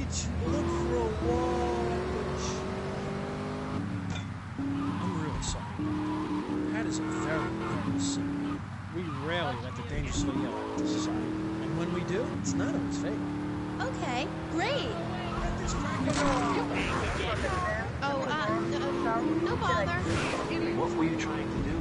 beach. We'll look for a walrus. I'm really sorry. Pat is a very, very sick. We rarely let the dangerously yell out of society. And when we do, it's not always fake. Okay, great. Oh, no bother. What were you trying to do?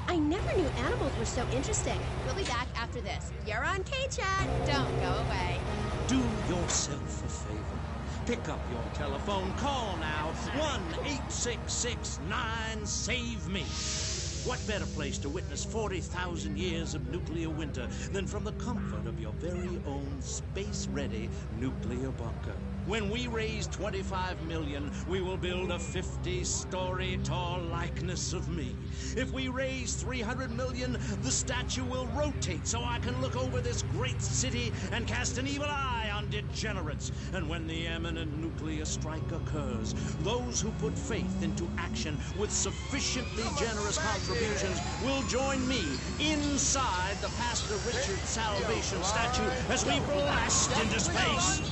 I never knew animals were so interesting. We'll be back after this. You're on K-Chat. Don't go away. Do yourself a favor. Pick up your telephone. Call now. 1-866-9-SAVE-ME. What better place to witness 40,000 years of nuclear winter than from the comfort of your very own space-ready nuclear bunker? When we raise 25 million, we will build a 50-story tall likeness of me. If we raise 300 million, the statue will rotate so I can look over this great city and cast an evil eye on degenerates. And when the imminent nuclear strike occurs, those who put faith into action with sufficiently generous contributions will join me inside the Pastor Richard Salvation statue as we blast into space.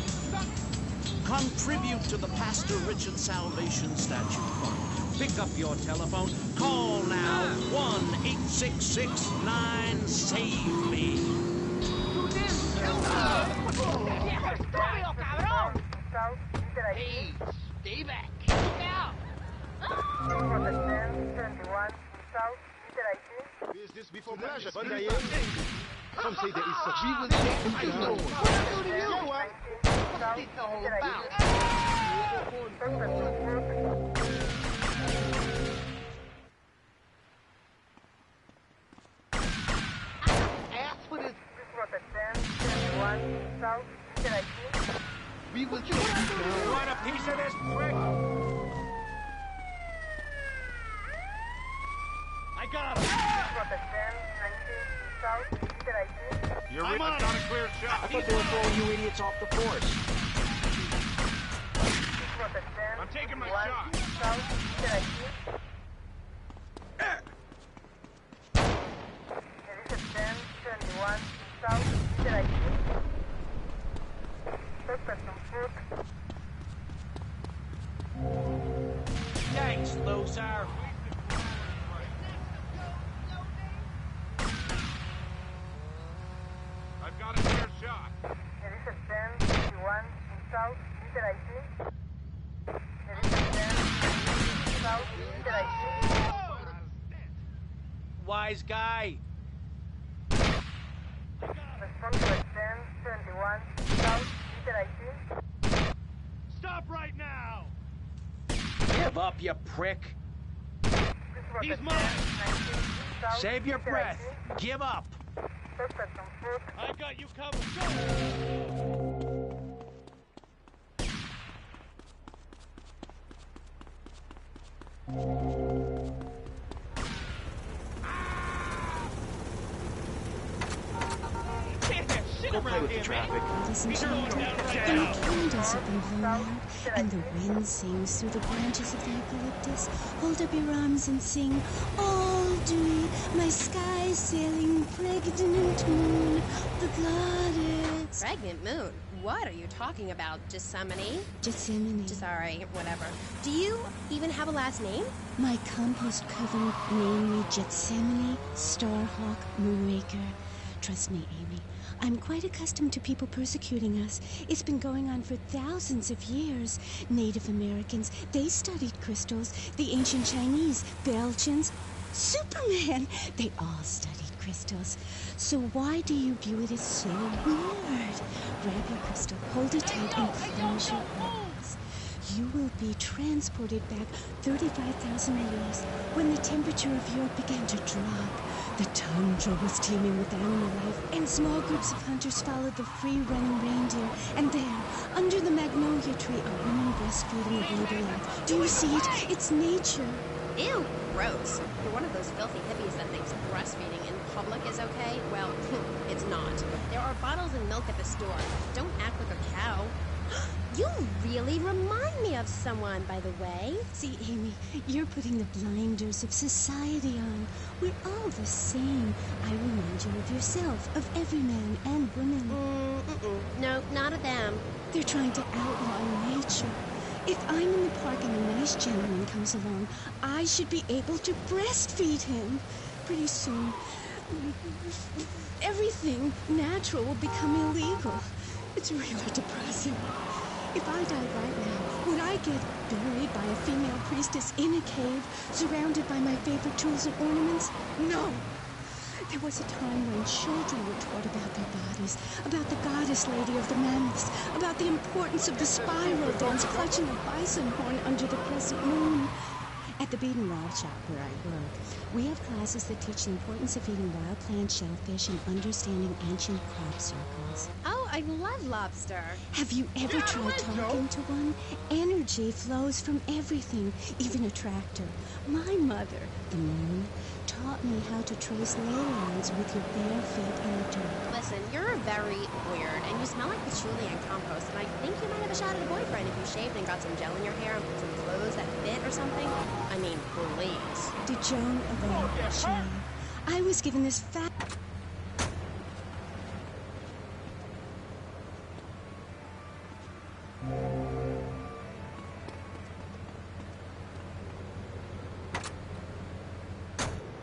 Contribute to the Pastor Richard Salvation Statue Fund. Pick up your telephone. Call now. 1-866-9-SAVE-ME. Hey, stay back. Look out. Business before pleasure, but some say there is such. We will take them down. What do you do? What's this all about? Ask for this. We will take you down. You want a piece of this prick? I got him. You're right. I've got a clear shot. I thought they were throwing you idiots off the force. I'm taking my shot. Thanks, loser. I've got a clear shot. Wise guy. Stop right now! Give up, you prick. He's mine! Save your breath. Give up. I got you covered. Go! Go play with the traffic. Listen to me, and the candles have been blown out, and the wind sings through the branches of the eucalyptus. Hold up your arms and sing, all dewy, my sky sailing pregnant moon, the goddess. Pregnant moon? What are you talking about, Gethsemane? Gethsemane. Sorry, whatever. Do you even have a last name? My compost coven named me Gethsemane Starhawk Moonraker. Trust me, Amy. I'm quite accustomed to people persecuting us. It's been going on for thousands of years. Native Americans, they studied crystals. The ancient Chinese, Belgians, Superman, they all studied crystals. So why do you view it as so weird? Grab your crystal, hold it tight, and close your eyes. You will be transported back 35,000 years when the temperature of Europe began to drop. The tundra was teeming with animal life, and small groups of hunters followed the free-running reindeer. And there, under the magnolia tree, a woman breastfeeding a baby lamb. Do you see it? It's nature. Ew, gross. You're one of those filthy hippies that thinks breastfeeding in public is okay? Well, it's not. There are bottles of milk at the store. Don't act like a cow. You really remind me of someone, by the way. See, Amy, you're putting the blinders of society on. We're all the same. I remind you of yourself, of every man and woman. No, not of them. They're trying to outlaw nature. If I'm in the park and a nice gentleman comes along, I should be able to breastfeed him. Pretty soon, everything natural will become illegal. It's really depressing. If I died right now, would I get buried by a female priestess in a cave, surrounded by my favorite tools and ornaments? No! There was a time when children were taught about their bodies, about the goddess lady of the mammoths, about the importance of the spiral dance clutching a bison horn under the crescent moon. At the Bead and Wild Shop where I work, we have classes that teach the importance of eating wild plant shellfish and understanding ancient crop circles. Oh, I love lobster. Have you ever tried talking to one? Energy flows from everything, even a tractor. My mother, the moon, taught me how to trace ley lines with your bare feet in the dirt. Listen, you're very weird, and you smell like patchouli and compost, and I think you might have a shot at a boyfriend if you shaved and got some gel in your hair and put some clothes that fit or something. I mean, please. To Joan of Arc, Shane, I was given this fat...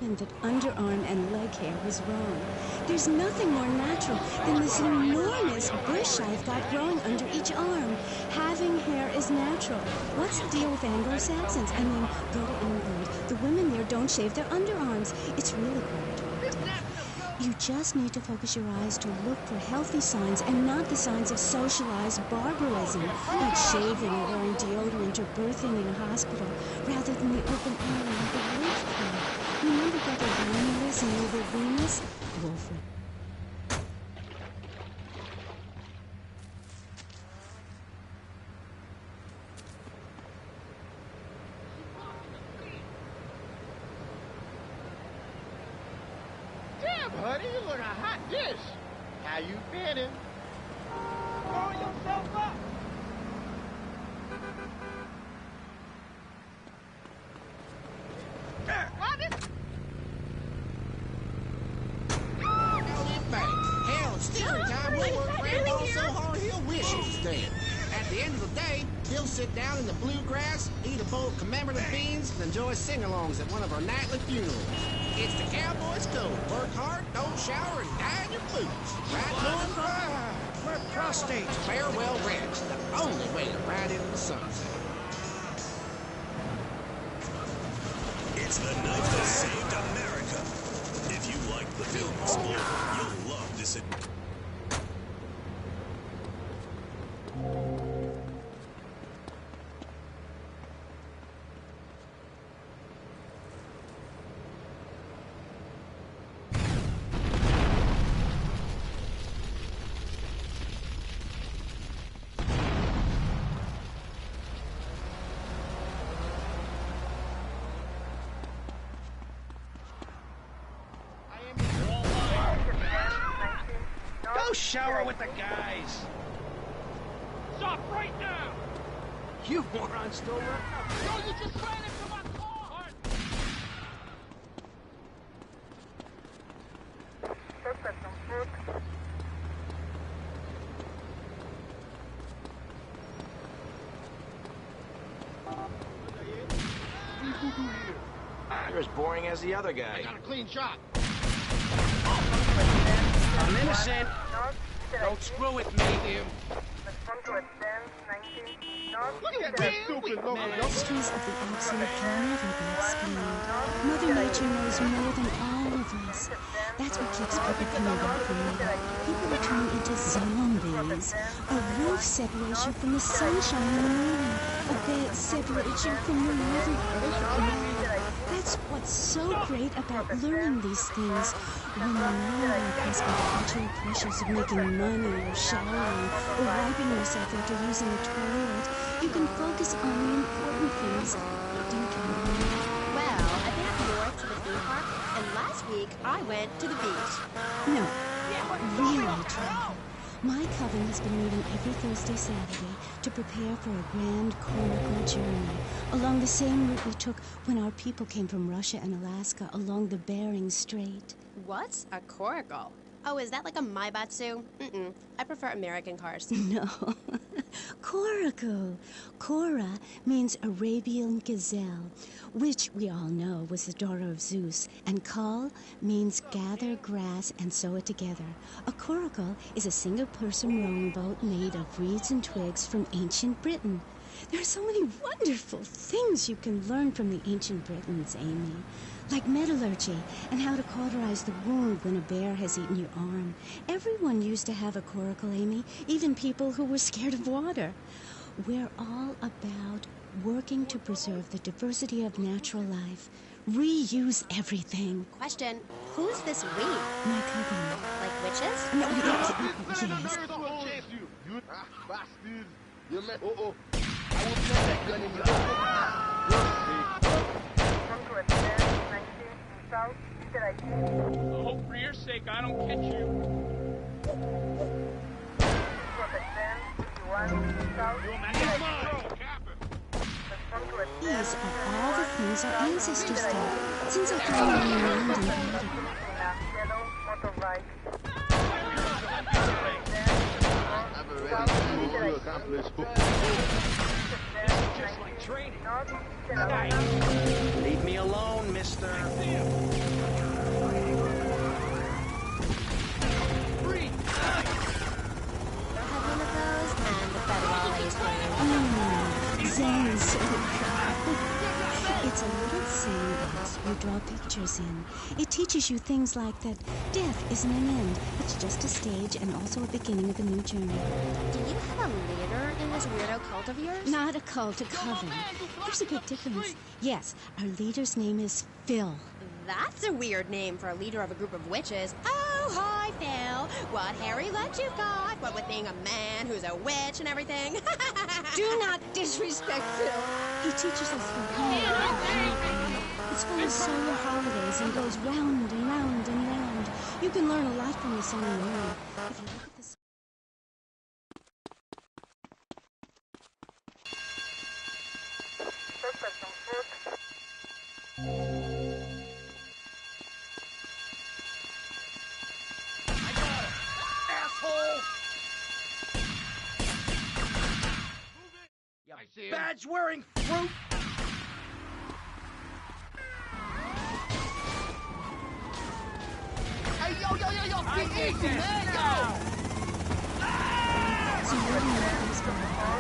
and that underarm and leg hair was wrong. There's nothing more natural than this enormous bush I've got growing under each arm. Having hair is natural. What's the deal with Anglo-Saxons? I mean, go to England. The women there don't shave their underarms. It's really hard. You just need to focus your eyes to look for healthy signs and not the signs of socialized barbarism, like shaving or wearing deodorant or birthing in a hospital, rather than the open air like a wolf club. Remember Brother Romulus and Noble Venus? Wolfram. Damn, honey, you look a hot dish. How you feeling? Blow yourself up. Hell, it's dinner time. We'll work Grandpa so hard he'll wish he was dead. At the end of the day, he'll sit down in the bluegrass, eat a bowl of commemorative beans, and enjoy sing-alongs at one of our nightly funerals. It's the cowboy's code. Work hard, don't shower, and die in your boots. Right, Norm? We're prostates. Farewell rest, the only way to ride into the sunset. It's the night that saved America. If you like the film Explorer, you'll love this. Go shower with the guys. Stop right now! You moron still running up. No, you just ran into my car! You're as boring as the other I guy. got a clean shot. I'm innocent. Don't screw with me, you. Look at that stupid local. Mysteries of the absolute can never be explained. Mother Nature knows more than all of us. That's what keeps people coming back from me. People are turning into zombies. A roof separation from the sunshine and the moon. A bed separation from the living earth. That's what's so great about learning these things. When you're not impressed by the cultural pressures of making money or showering or wiping yourself after using the toilet, you can focus on the important things. Do you count on me? Well, I've been up north to the theme park, and last week I went to the beach. No, really, Trevor. My coven has been meeting every Thursday, Saturday to prepare for a grand coracle journey along the same route we took when our people came from Russia and Alaska along the Bering Strait. What's a coracle? Oh, is that like a Maibatsu? Mm-mm. I prefer American cars. No. Coracle. Cora means Arabian gazelle, which we all know was the daughter of Zeus, and Kal means gather grass and sew it together. A coracle is a single-person rowing boat made of reeds and twigs from ancient Britain. There are so many wonderful things you can learn from the ancient Britons, Amy. Like metallurgy and how to cauterize the wound when a bear has eaten your arm. Everyone used to have a coracle, Amy, even people who were scared of water. We're all about working to preserve the diversity of natural life. Reuse everything. Question, who's this we? My coven. Like witches? No, yes. You bastard! You met. Oh. I will put that gun in your I hope for your sake I don't catch you. These are all the things our ancestors did, since I found them around in Canada. Just like training. Leave me alone, mister. Zen It's a little sandbox you draw pictures in. It teaches you things like that death isn't an end. It's just a stage and also a beginning of a new journey. Do you have a leader in this weirdo cult of yours? Not a cult, a coven. There's a big difference. Yes, our leader's name is Phil. That's a weird name for a leader of a group of witches. Oh, hi, Phil. What hairy legs you've got. What with being a man who's a witch and everything. Do not disrespect Phil. He teaches us the way. It's full of solar holidays and goes round and round and round. You can learn a lot from the sun and moon. If you look at the sun. Badge-wearing fruit! Hey, yo! Get easy, man! Yo! So you're in the baseball.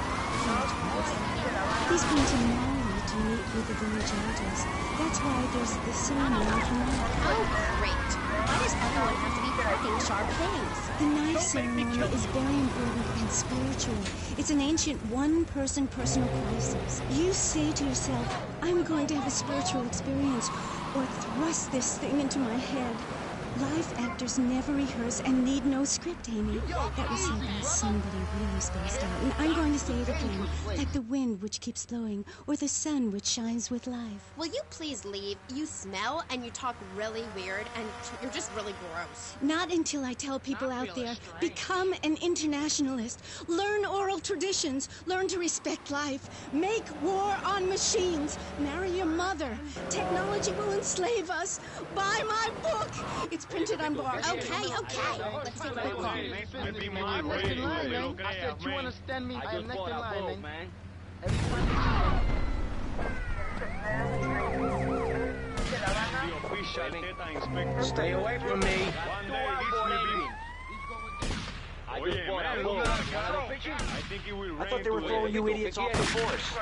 He's been to Mali to meet with the village elders. That's why there's the ceremony tonight. Oh, great. Why does everyone have to be packing sharp things? The knife ceremony is very important and spiritual. It's an ancient one-person personal crisis. You say to yourself, I'm going to have a spiritual experience, or thrust this thing into my head. Live actors never rehearse and need no script, Amy. That was said by somebody really spaced out. And I'm going to say it again. Like the wind which keeps blowing, or the sun which shines with life. Will you please leave? You smell and you talk really weird and you're just really gross. Not until I tell people out there, become an internationalist. Learn oral traditions. Learn to respect life. Make war on machines. Marry your mother. Technology will enslave us. Buy my book. It's printed on bar. Okay. Let's take a quick call. I'm next in line, man. I said, you understand me? I am next in line, man. Stay away from me. I thought they were throwing you idiots off the force.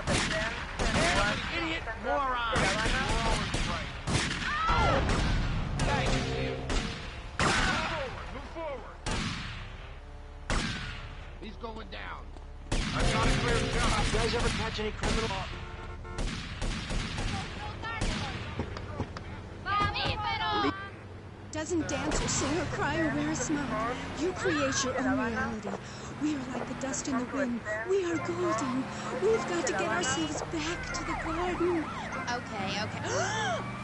Idiot moron! Move forward. He's going down. I got to clear the job. You guys ever catch any criminal? Doesn't dance or sing or cry or wear a smile. You create your own reality. We are like the dust in the wind. We are golden. We've got to get ourselves back to the garden. Okay.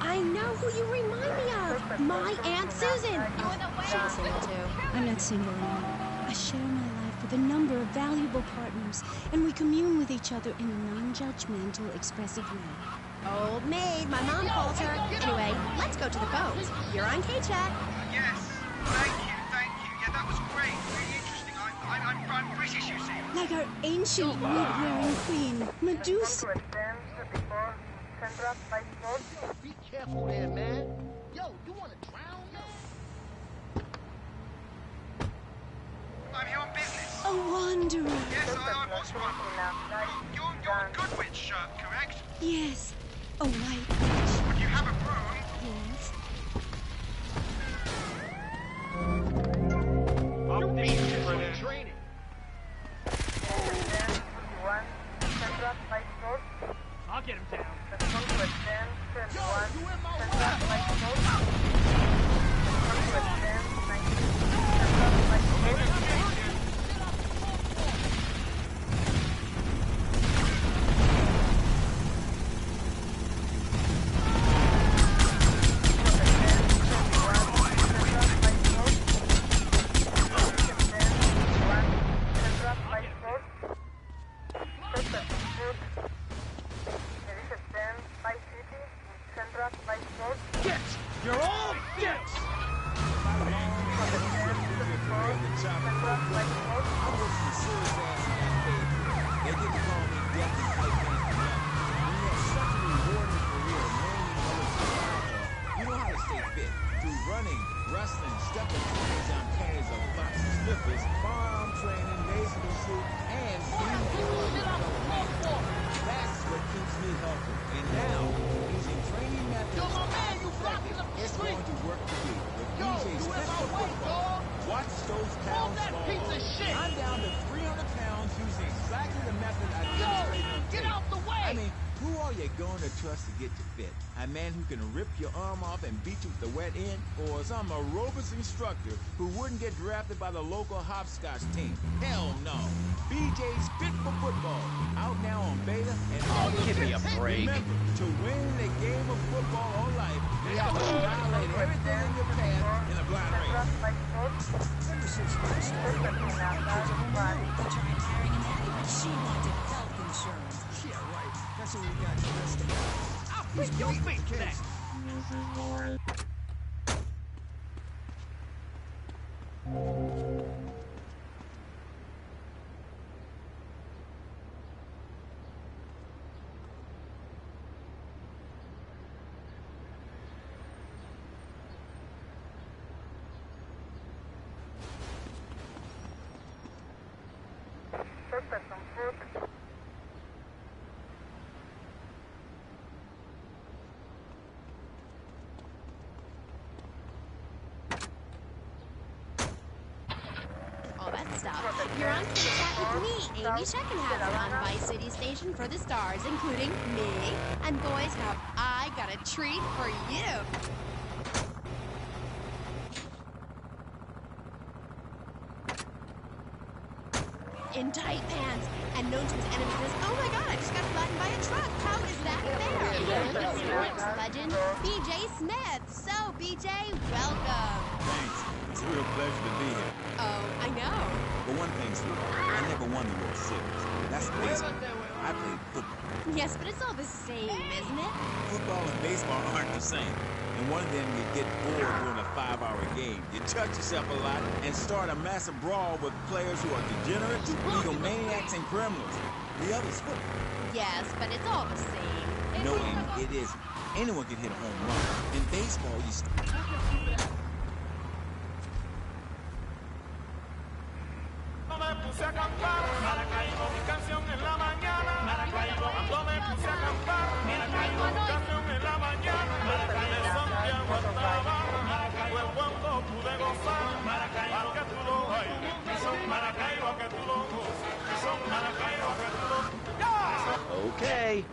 I know who you remind me of. My Aunt Susan. You're the way. She's single too. I'm not single anymore. I I share my life with a number of valuable partners, and we commune with each other in a non-judgmental, expressive way. Old maid, my mom calls her. Anyway, let's go to the phones. You're on K-Chat. Yes, thank you. Yeah, that was great. Really interesting. I'm British, you see. Like our ancient wig-wearing queen, Medusa. Be careful there, man. Yo, you wanna drown? I'm here on business. A wanderer. Yes, I was one. You're a good witch, correct? Yes, a white witch. Would you have a broom? Yes. I'm beat for the training. I'll get him down. Yo, you in my way? You're all dicks! Wrestling, stepping panties on panties of boxing slippers, firearm training, nasal suit, and that's what keeps me healthy. And now, using training methods, it's going to work for you. With BJ's Fit for Football, watch those pounds fall. I'm down to 300 pounds using exactly the method I demonstrated on tape. Get out the way! I mean, who are you going to trust to get you fit? A man who can rip your arm off and beat you with the wet end? Or some aerobics instructor who wouldn't get drafted by the local hopscotch team? Hell no. BJ's Fit for Football. Out now on beta and all. Give me a break. Remember, to win the game of football or life, you have to annihilate everything in your path in a blind race. Ever since my story, kids have tried hiring a nanny, but she wanted health insurance. Yeah, right. That's what we got dressed up. I'll put your feet to that. All that stuff. You're on K-Chat with me, Amy Scheckenhauser, on Vice City Station for the stars, including me. And boys, have I got a treat for you. In tight pants and known to his enemies as, oh my god, I just got flattened by a truck. How is that fair? And sports legend, BJ Smith. So, BJ, welcome. Thanks. It's a real pleasure to be here. Oh, I know. But one thing's clear. I never won the World Series. That's baseball. I played football. Yes, but it's all the same, isn't it? Football and baseball aren't the same. And one of them, you get bored during a 5-hour game. You touch yourself a lot and start a massive brawl with players who are degenerates, egomaniacs, and criminals. The other's football. Yes, but it's all the same. No, Amy, it isn't. Anyone can hit a home run. In baseball, you... Okay.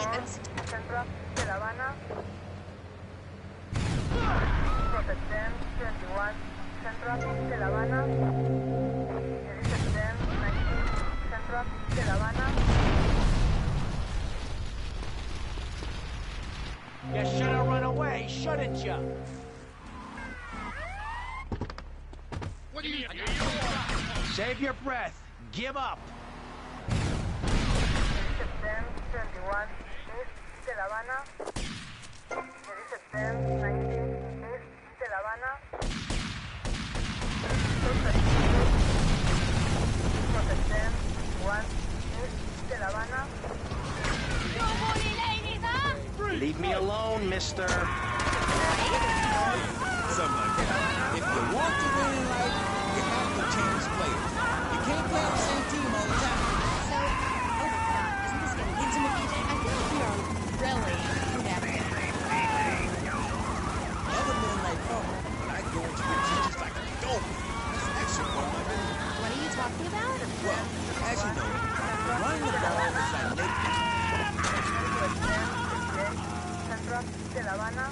breakfast. Central de La Habana. Protect 1021 Central de La Habana. Direct 1019 Central de La Habana. You should have run away, shouldn't you? What do you... Save your breath. Give up. Direct 1021 East de La Habana. Direct 1019 East de La Habana. Protect 1021 East de La Habana. Leave me alone, mister. Something like that. If you want to win in life, you have to change players. You can't play on the same team all the time. So, oh my god, isn't this getting intimate, BJ? I feel like we are really connected. Never been like trouble, but I go into your teachers like a dope. That's extra fun, my baby. What are you talking about? Well, as you know, running the ball is like naked. Central de La Habana.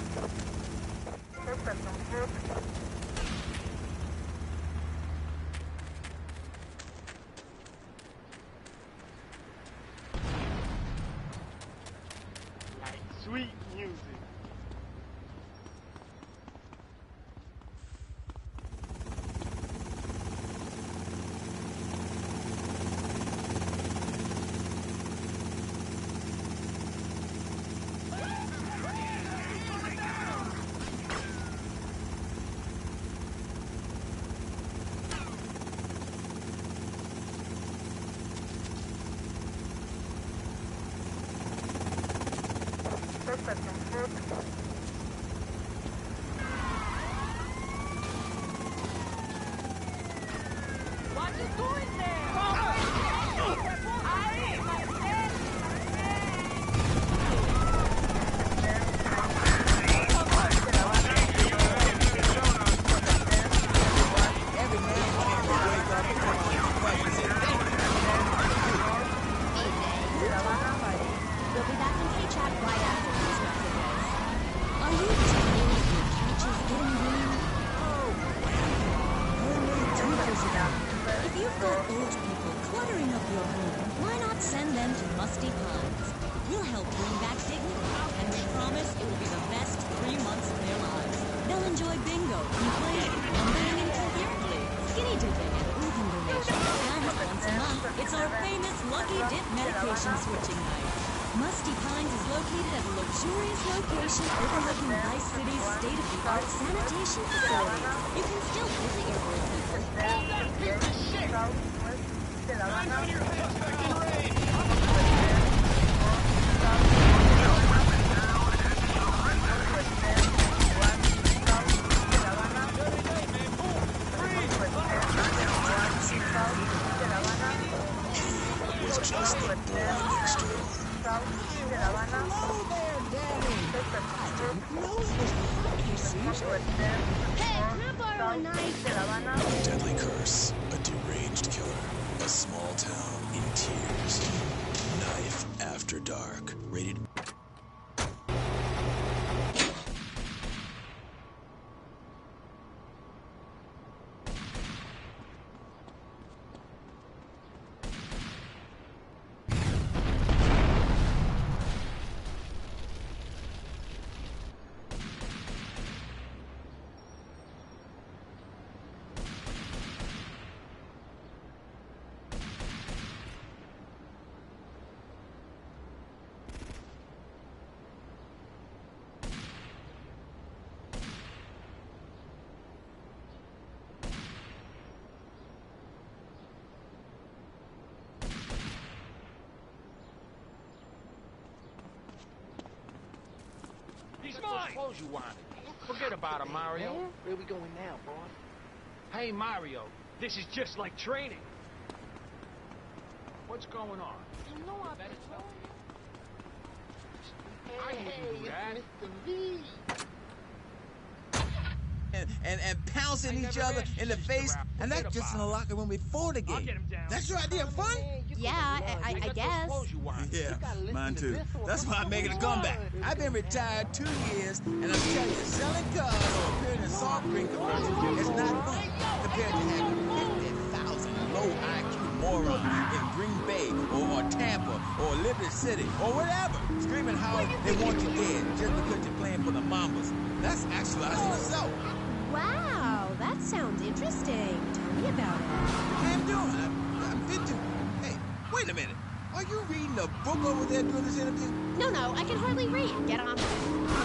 Like sweet music. What you doing there? Every man wants to wake up and practice it. We'll be back in K-Chat right after these messages. Are you telling me your couch is getting green? Oh, homemade drinkers again. If you've got old people cluttering up your home, why not send them to Musty Pines? We'll help bring back dignity, and we promise it will be the best 3 months of their lives. They'll enjoy bingo, complaining, mumbling incoherently, skinny dipping, and organ donation. And once a month, it's our famous Lucky Dip medication switching night. Musty Pines is located at a luxurious location overlooking Vice City's state-of-the-art sanitation facilities. You can still visit your old people. Was just the boy next door. Hello there, Danny. I didn't know it was hockey season. Hey, can I borrow a knife? A deadly curse, a deranged killer, a small town in tears. Knife After Dark. Rated. These are those clothes you wanted. Forget about it, Mario. Where we going now, boss? Hey, Mario, this is just like training. What's going on? You know I better tell you. I wouldn't do that. Mr. V. And pouncing I each never other asked you, in the Sister face, Rap. and Forget that's just in about the it. locker room before the I'll game. get him down. That's your idea of fun? Man, you Yeah, I guess. Yeah, mine too. That's why I'm making a comeback. I've been retired 2 years, and I'm telling you, selling cars or appearing in soft drink commercials is not fun compared to having 50,000 low IQ morons in Green Bay or Tampa or Liberty City or whatever, screaming how they want you dead just because you're playing for the Mambas. That's actualizing yourself. Wow, that sounds interesting. Tell me about it. I'm doing. I'm fit to. Hey, wait a minute. Are you reading a book over there during this interview? No, I can hardly read. Get on with it.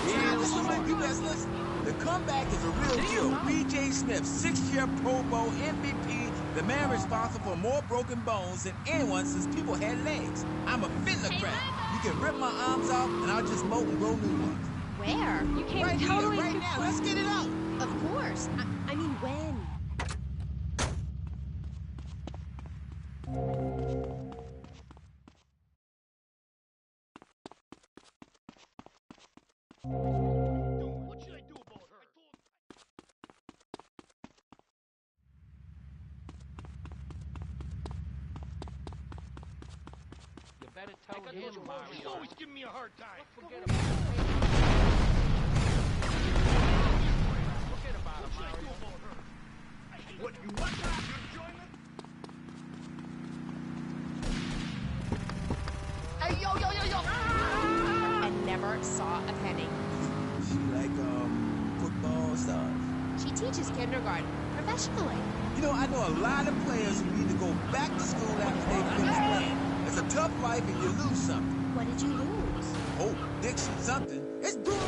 Yeah, listen, you best listen. The comeback is a real deal. B.J. Smith, 6-year Pro Bowl MVP, the man responsible for more broken bones than anyone since people had legs. I'm a fitness-crack. You can rip my arms off, and I'll just mold and grow new ones. Where? You came right totally here, right now. Let's get it out. Of course. I mean, when? What should I do about her? You better tell him, Mario. He's always giving me a hard time. Forget about it, Mario. What, you want your enjoyment? Hey, yo! And never saw a penny. She like, football stars. She teaches kindergarten professionally. You know, I know a lot of players who need to go back to school after they finish playing. It's a tough life and you lose something. What did you lose? Oh, Dixon, something. It's brutal.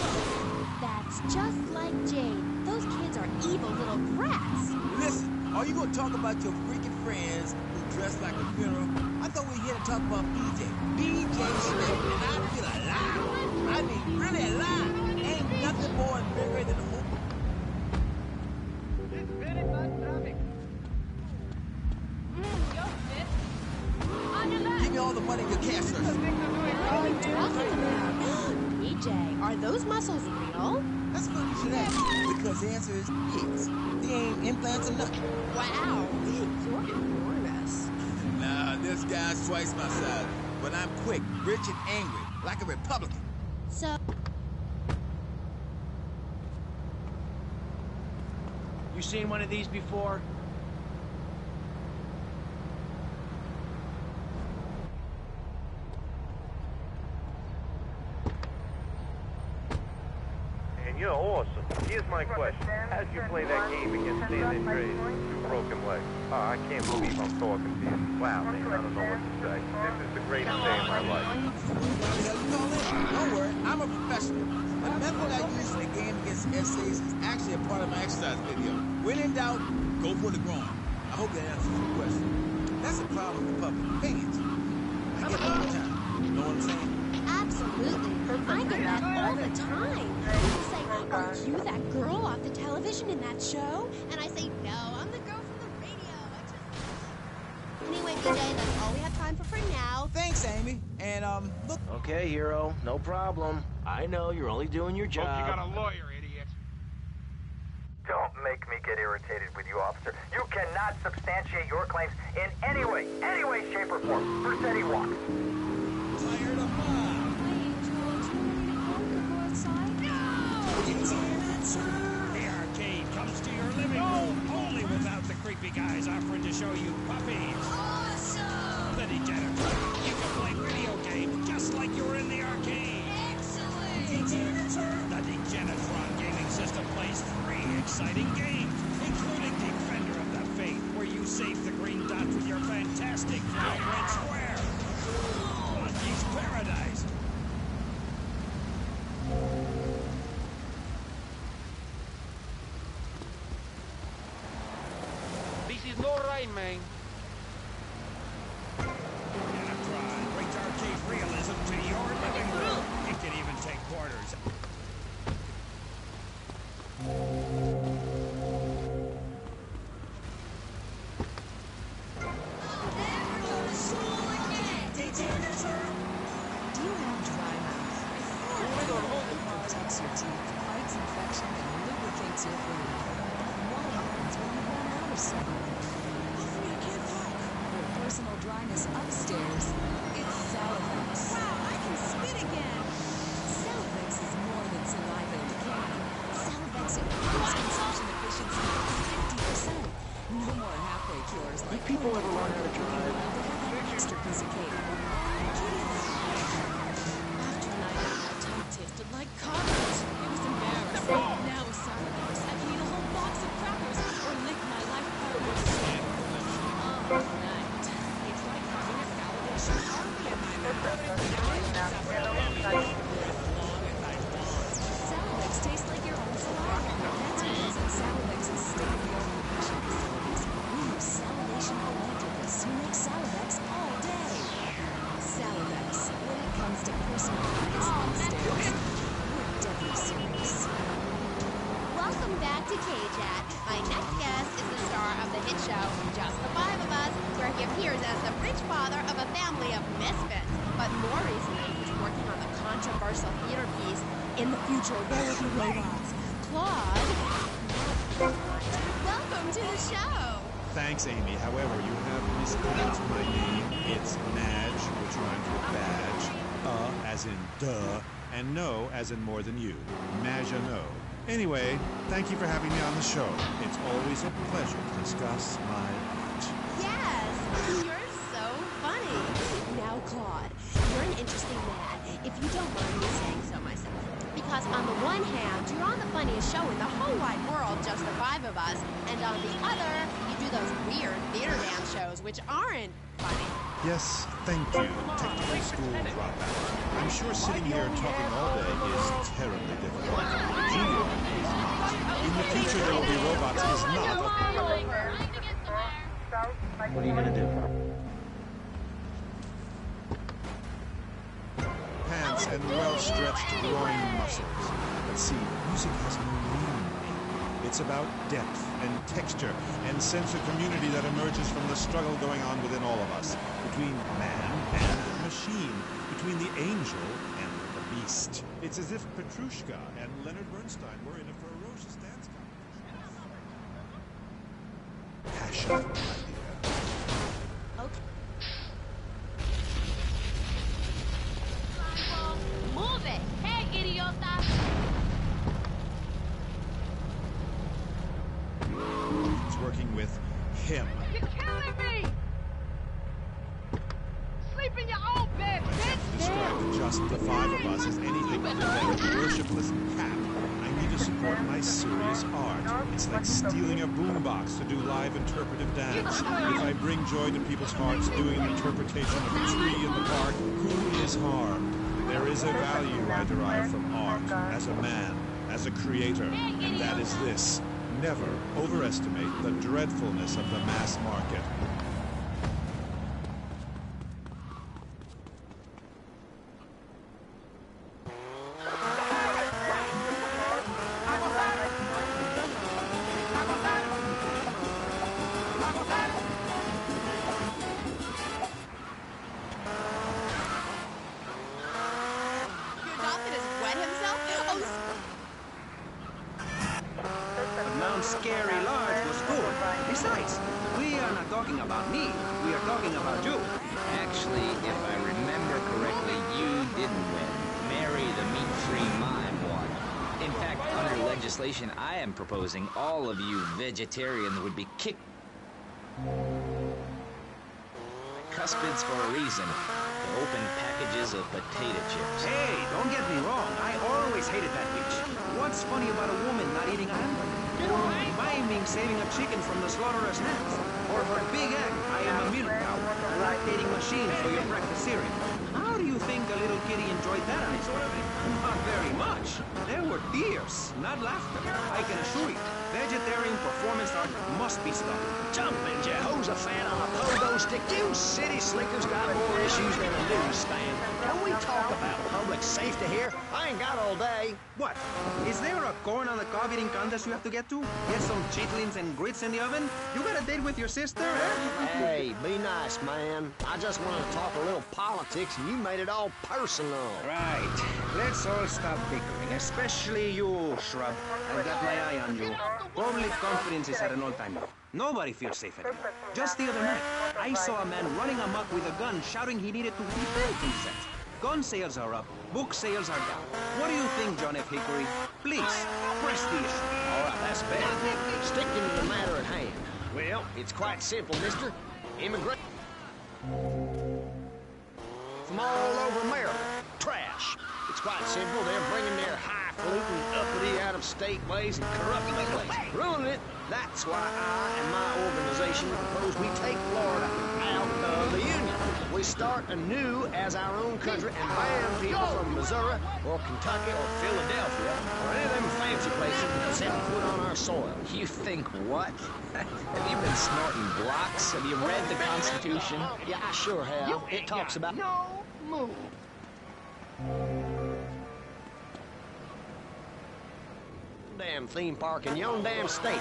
That's just like Jade. Those kids are evil little brats. Listen, are you going to talk about your freaking friends who dress like a funeral? I thought we were here to talk about BJ. BJ Smith, and I feel alive. I mean, really alive. Ain't nothing more invigorating than hope. It's very bad traffic. On your left. Give me all the money in your cash register. What are you talking about? BJ, are those muscles real? That's funny you should ask, because the answer is yes. They ain't implants or nothing. Wow, you're enormous. Nah, this guy's twice my size, but I'm quick, rich, and angry, like a Republican. So, You seen one of these before? And you're awesome. Here's my question. How'd you play that game against San Andreas? 2 broken legs. Oh, I can't believe I'm talking to you. Wow, man, I don't know what to say. This is the greatest day of my life. Don't worry, I'm a professional. The method I use in the game against essays is actually a part of my exercise video. When in doubt, go for the groin. I hope that answers your question. That's a problem with public opinions. I get it all the time. You know what I'm saying? absolutely. I get that all the time. People say, are you that girl off the television in that show? And I say, no, I'm the girl from the radio. Anyway, BJ, that's all we have time for now. Thanks, Amy. And, look. Okay, hero. No problem. I know you're only doing your job. Hope you got a lawyer, idiot. Don't make me get irritated with you, officer. You cannot substantiate your claims in any way, shape, or form. Vercetti walks. Tired of mom. The arcade comes to your living room, only without the creepy guys offering to show you puppies. Awesome! The Degenitron. You can play video games just like you're in the arcade. Excellent! The Degenitron gaming system plays 3 exciting games, including Defender of the Faith, where you save the green dots with your fantastic flying red square. Monkey's Paradise. This is no right, man. Degenitron brings arcade realism to your living room. It can even take quarters. Do you have dry mouth? It protects your teeth, fights infection, and lubricates your food. What happens when you run out of something? Hopefully I can't talk. For personal dry find us upstairs. It's Salivex. Wow, I can spit again! Salivex is more than saliva in a can. Salivex improves consumption efficiency by 50%. No more halfway cures like people ever learn how to drive? They have an extra piece of cake. After the night out, my tongue tasted like cockroach. It was embarrassing. Now with Salivex, I can eat a whole box of crackers or lick my life partner's skin. Oh, night. It's like having a salivation army in my mouth. Salivex tastes like your own saliva. That's because in Salivex's state-of-the-art nutrition facilities, we use salivation philanthropists who make Salivex all day. Salivex, when it comes to personal fitness upstairs, we're deadly serious. Welcome back to K-Chat. My next guest is the star of the hit show, Just the Five of Us, where he appears as the rich father of a family of misfits. But more recently, he's working on the controversial theater piece, In the Future, There Will Be Robots. Claude, welcome to the show. Thanks, Amy. However, you have mispronounced my name. It's Madge, which rhymes with badge. As in duh, and no as in more than you. Maginot. Anyway, thank you for having me on the show. It's always a pleasure to discuss my art. Yes, you're so funny. Now, Claude, you're an interesting man, if you don't mind me saying so myself. Because on the one hand, you're on the funniest show in the whole wide world, Just the Five of Us, and on the other, you do those weird theater dance shows, which aren't funny. Yes, thank you, technical school dropout. I'm sure sitting here talking all day is terribly difficult. Junior, in the future there will be robots is not. What are you gonna do? Pants and well-stretched groin muscles. But see, music has no meaning. It's about depth and texture and sense of community that emerges from the struggle going on within all of us. Between man and machine. Between the angel and the beast. It's as if Petrushka and Leonard Bernstein were in a ferocious dance competition. Passion, my dear. Move it! Hey, idiota! He's working with him. You're killing me! Sleep in your own bed, bitch! Describe Just the Five of Us as anything other than a worshipless cap. I need to support my serious art. It's like stealing a boombox to do live interpretive dance. If I bring joy to people's hearts doing an interpretation of a tree in the park, who is harmed? There is a value I derive from art, as a man, as a creator, and that is this. Never overestimate the dreadfulness of the mass market. Your dolphin has wet himself? Oh, But Mount Scary Lodge was good. Besides, we are not talking about me. We are talking about you. Actually, if I remember correctly, you didn't win. Mary the meat-free mime won. In fact, under legislation I am proposing, all of you vegetarians would be kicked. Cuspids for a reason. To open packages of potato chips. Hey, don't get me wrong. I always hated that bitch. What's funny about a woman not eating a hamburger? Or miming saving a chicken from the slaughterer's nest? Or her big egg, I am a milk cow, a lactating machine for your breakfast cereal. How do you think the little kitty enjoyed that answer? Not very much. There were tears, not laughter. I can assure you, vegetarian performance art must be stopped. Jumping Jehoshaphat on a pogo stick. You city slickers got more issues than a newsstand. Can we talk about public safety here? I ain't got all day. What? Is there a corn on the cob eating contest you have to get to? Get some chitlins and grits in the oven? You got a date with your sister, eh? Hey, be nice, man. I just wanted to talk a little politics, and you made it all personal. Right. Let's all stop bickering, especially you, Shrub. I've got my eye on you. Public confidence is at an all-time low. Nobody feels safe anymore. Just the other night, I saw a man running amok with a gun shouting he needed to defend himself. Gun sales are up, book sales are down. What do you think, John F. Hickory? Please, press the issue. All right, that's better. Sticking to the matter at hand. Well, it's quite simple, mister. Immigrant from all over America. Trash. It's quite simple. They're bringing their highfalutin, uppity, out-of-state ways and corrupt ways, ruining it. That's why I and my organization propose we take Florida out of the Union. We start anew as our own country and ban people from Missouri or Kentucky or Philadelphia or any of them fancy places that set foot on our soil. You think what? Have you been snorting blocks? Have you read the Constitution? Yeah, I sure have. It talks about no move. Damn theme park in your own damn state.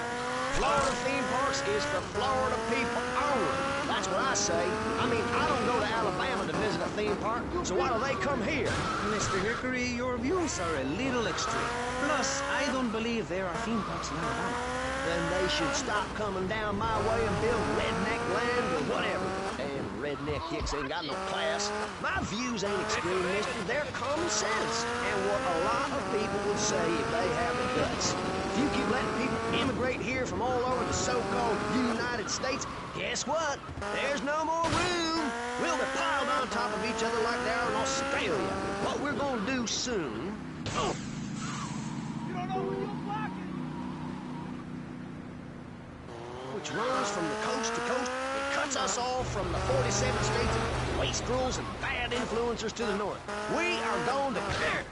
Florida theme parks is for Florida people only. That's what I say. I mean, I don't go to Alabama to visit a theme park, so why do they come here? Mr. Hickory, your views are a little extreme. Plus, I don't believe there are theme parks in Alabama. Then they should stop coming down my way and build redneck land or whatever. Damn redneck hicks ain't got no class. My views ain't extreme, mister. They're common sense. And what a lot of people would say if they have the guts. If you keep letting people immigrate here from all over the so-called United States, guess what? There's no more room. We'll be piled on top of each other like they are in Australia. What we're gonna do soon... Oh. You don't know who you're blocking. Which runs from the coast to coast. It cuts us off from the 47 states of wastrels and bad influencers to the north. We are going to clear.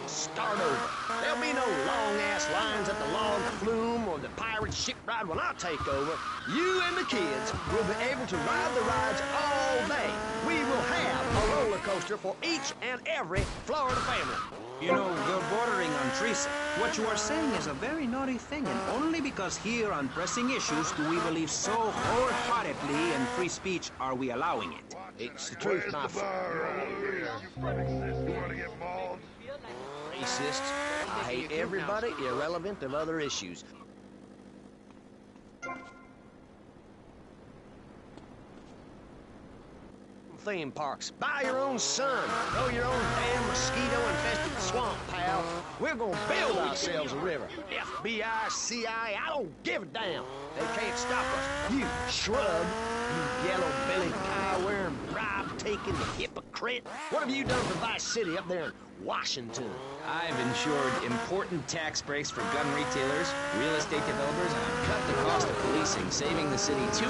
Start over. There'll be no long-ass lines at the log flume or the pirate ship ride when I take over. You and the kids will be able to ride the rides all day. We will have a roller coaster for each and every Florida family. You know, you're bordering on treason. What you are saying is a very naughty thing, and only because here on pressing issues do we believe so wholeheartedly in free speech are we allowing it. It's the truth, my friend. Racists. I hate everybody, irrelevant of other issues. Theme parks. Buy your own sun. Grow your own damn mosquito-infested swamp, pal. We're gonna build ourselves a river. FBI, CIA, I don't give a damn. They can't stop us. You shrub. You yellow-bellied, pie-wearing, bribe-taking hypocrite. What have you done for Vice City up there in Washington? I've ensured important tax breaks for gun retailers, real estate developers, and I've cut the cost of policing, saving the city 2%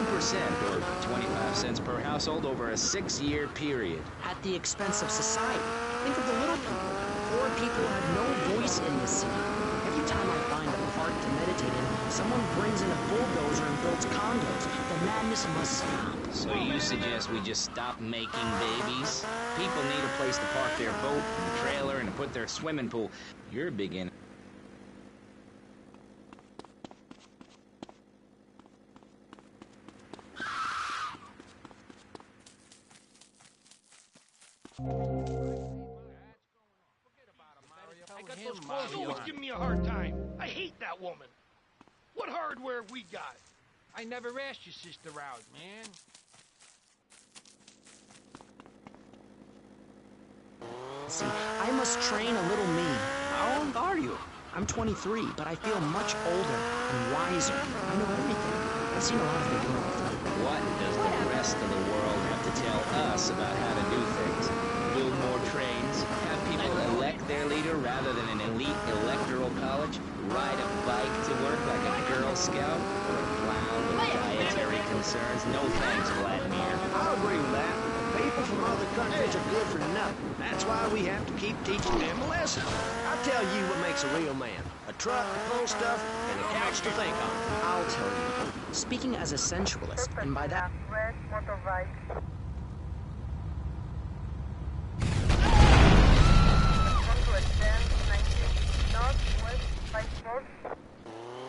or 25 cents per household over a 6-year period. At the expense of society. Think of the little people. Poor people have no voice in this city. Every time I find a park to meditate in, someone brings in a bulldozer and builds condos. The madness must stop. So you suggest we just stop making babies? People need a place to park their boat and trailer and to put their swimming pool. You're big in. I got those clothes always giving me a hard time. I hate that woman. What hardware have we got? I never asked your sister out, man. See, I must train a little me. How old are you? I'm 23, but I feel much older and wiser. I know everything. I've seen a lot of the world. What does the rest of the world have to tell us about how to do things? Build more trains? Have people elect their leader rather than an elite electoral college? Ride a bike to work like a Girl Scout? Or a clown with dietary concerns? No thanks, Vladimir. I agree with that. People from other countries are good for nothing. That's why we have to keep teaching them a lesson. I'll tell you what makes a real man. A truck to pull stuff and a couch to think on. I'll tell you. Speaking as a sensualist, and by that... Red motorbike.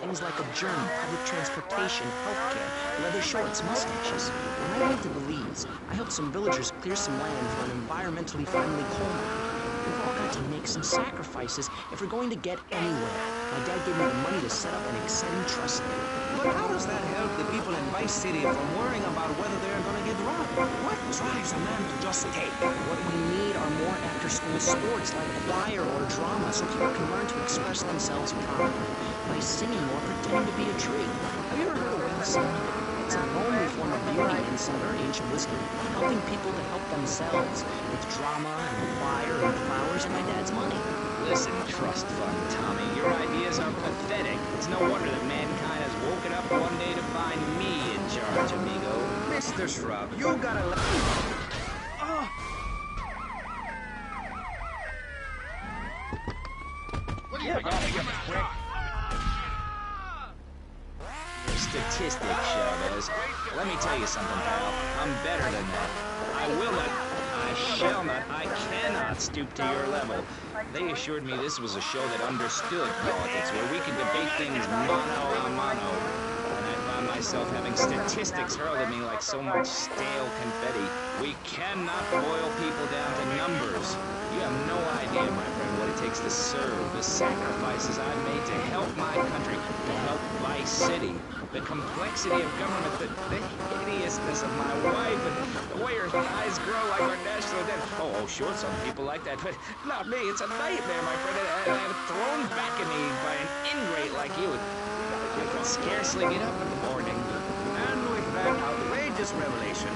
Things like a journey, public transportation, healthcare, leather shorts, mustaches. When I moved to Belize, I helped some villagers clear some land for an environmentally friendly coal mine. We've all got to make some sacrifices if we're going to get anywhere. My dad gave me the money to set up an exciting trust thing. But how does that help the people in Vice City from worrying about whether they're going to get robbed? What drives a man to just take? What we need are more after-school sports like choir or drama so people can learn to express themselves properly by singing or pretending to be a tree. Have you ever heard of whale singing? It's a lonely form of beauty in some of our ancient wisdom, helping people to help themselves with drama and choir and flowers and my dad's money. Listen, trust fund Tommy, your ideas are pathetic. It's no wonder that mankind has woken up one day to find me in charge, amigo. Mr. Shrub, you gotta let... Oh! What do you got? Statistic, Chavez. Let me tell you something, pal. I'm better than that. I will not, I shall not, I cannot stoop to your level. They assured me this was a show that understood politics, where we could debate things mano a mano. And I found myself having statistics hurled at me like so much stale confetti. We cannot boil people down to numbers. You have no idea, my friend, what it takes to serve, the sacrifices I've made to help my country, to help Vice City. The complexity of government, the hideousness of my wife, and the way her thighs grow like our national debt. Oh, sure, some people like that, but not me. It's a nightmare, my friend, and I'm thrown back at me by an ingrate like you. I can scarcely get up in the morning. And with that outrageous revelation,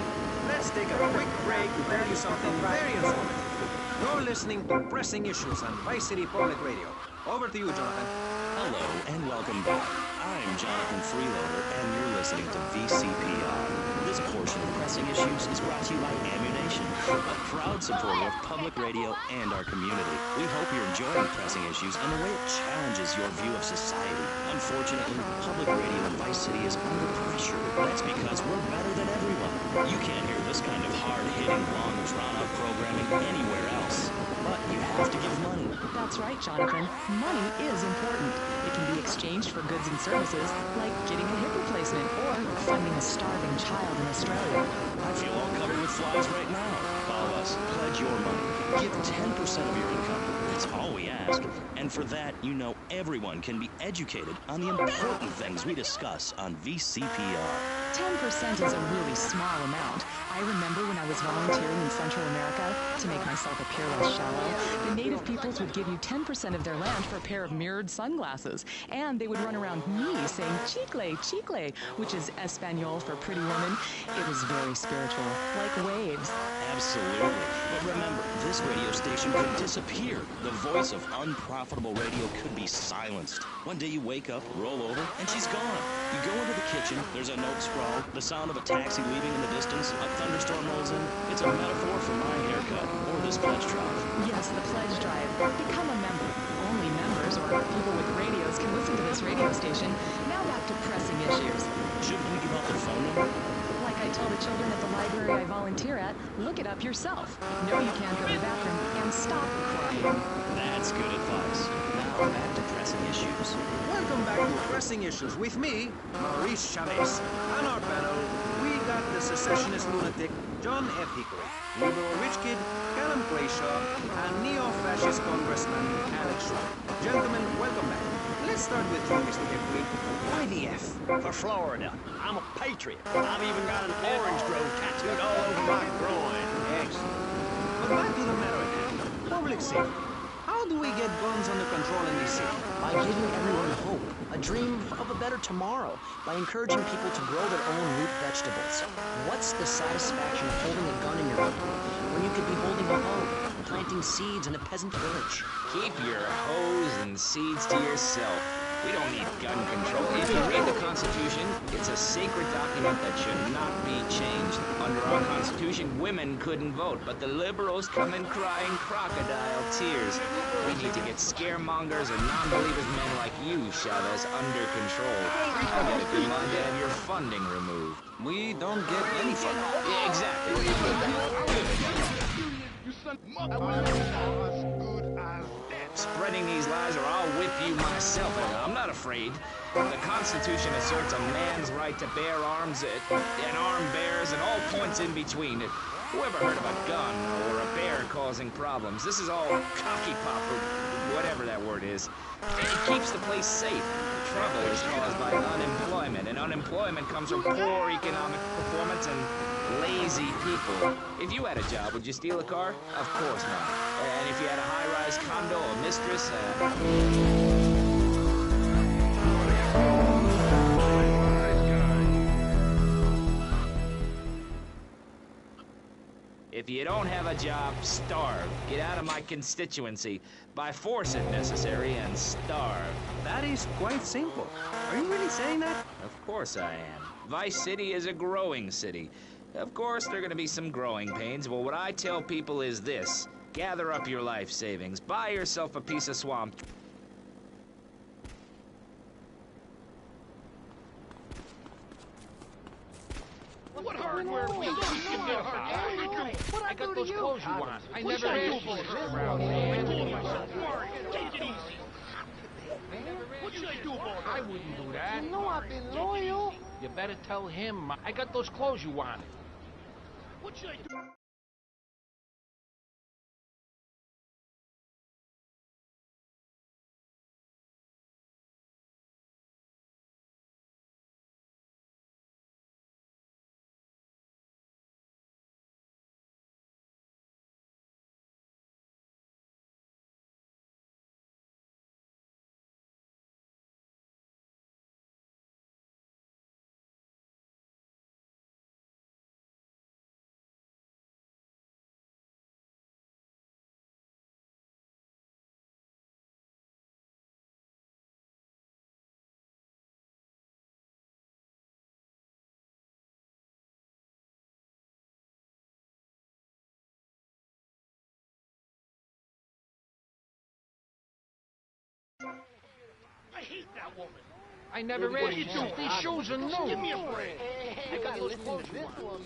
let's take a quick break to tell you something very informative. You're listening to Pressing Issues on Vice City Public Radio. Over to you, Jonathan. Hello, and welcome back. I'm Jonathan Freeloader, and you're listening to VCPR. This portion of Pressing Issues is brought to you by Ammunition, a proud supporter of public radio and our community. We hope you're enjoying Pressing Issues and the way it challenges your view of society. Unfortunately, public radio in Vice City is under pressure. That's because we're better than everyone. You can't hear this kind of hard-hitting, long, drawn-out programming anywhere else. But you have to give money. That's right, Jonathan. Money is important. It can be exchanged for goods and services, like getting a hip replacement or funding a starving child in Australia. I feel all covered with flies right now. Call us. Pledge your money. Give 10% of your income. That's all we ask. And for that, you know everyone can be educated on the important things we discuss on VCPR. 10% is a really small amount. I remember when I was volunteering in Central America to make myself appear less shallow, the native peoples would give you 10% of their land for a pair of mirrored sunglasses. And they would run around me saying, chicle, chicle, which is Espanol for pretty woman. It was very spiritual, like waves. Absolutely. But remember, this radio station could disappear. The voice of unprofitable radio could be silenced. One day you wake up, roll over, and she's gone. You go into the kitchen, there's a note scrawled, the sound of a taxi leaving in the distance, a thunderstorm rolls in. It's a metaphor for my haircut, or this pledge drive. Yes, the pledge drive. Become a member. Only members or people with radios can listen to this radio station. Now back to Pressing Issues. Shouldn't we give out the phone number? Like I tell the children at the library I volunteer at, look it up yourself. No, you can't go to the bathroom, and stop crying. That's good advice. Now back to Pressing Issues. Welcome back to Pressing Issues with me, Maurice Chavez. On our panel, we got the secessionist lunatic, John F. Hickory, liberal rich kid, Callum Clayshaw, and neo-fascist congressman, Alex Shrub. Gentlemen, welcome back. Let's start with you, Mr. Hickory. Why the F? For Florida. I'm a patriot. I've even got an orange grove tattooed all over my groin. Excellent. But back to the matter at hand. Public safety. How do we get guns under control in this city? By giving everyone hope, a dream of a better tomorrow, by encouraging people to grow their own root vegetables. What's the satisfaction of holding a gun in your hand when you could be holding a hoe, planting seeds in a peasant village? Keep your hoes and seeds to yourself. We don't need gun control. If you read the Constitution, it's a sacred document that should not be changed. Under our Constitution, women couldn't vote, but the liberals come in crying crocodile tears. We need to get scaremongers and non-believers men like you, Chavez, under control. I got a good mind to have your funding removed. We don't get any funding. Yeah, exactly. Spreading these lies or I'll whip you myself. I'm not afraid. The Constitution asserts a man's right to bear arms and arm bearers and all points in between. Whoever heard of a gun or a bear causing problems? This is all cocky pop or whatever that word is. It keeps the place safe. Trouble is caused by unemployment, and unemployment comes from poor economic performance and lazy people. If you had a job, would you steal a car? Of course not. And if you had a high-rise condo, a mistress, If you don't have a job, starve. Get out of my constituency. By force if necessary, and starve. That is quite simple. Are you really saying that? Of course I am. Vice City is a growing city. Of course, there are going to be some growing pains, but what I tell people is this. Gather up your life savings. Buy yourself a piece of swamp. What hardware we got? Give me a hard time. I got those clothes you want. I never asked you this around, man. I told myself, take it easy. What should I do about it? I wouldn't do that. You know I've been loyal. You better tell him. I got those clothes you wanted. What should I do? I hate that woman. I never asked you. These shoes are new. Give me a break. I got those clothes you want.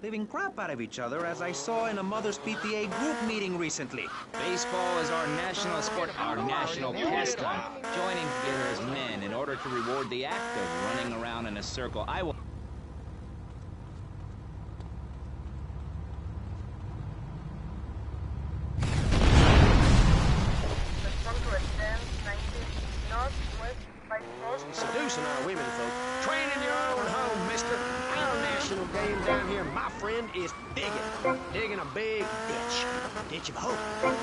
Leaving crap out of each other, as I saw in a Mother's PTA group meeting recently. Baseball is our national sport, our national pastime. Joining together as men in order to reward the act of running around in a circle. I will... Seducing our women folk. Train in your own home, mister. Our national game down here, my friend, is digging. Digging a big ditch. Ditch of hope,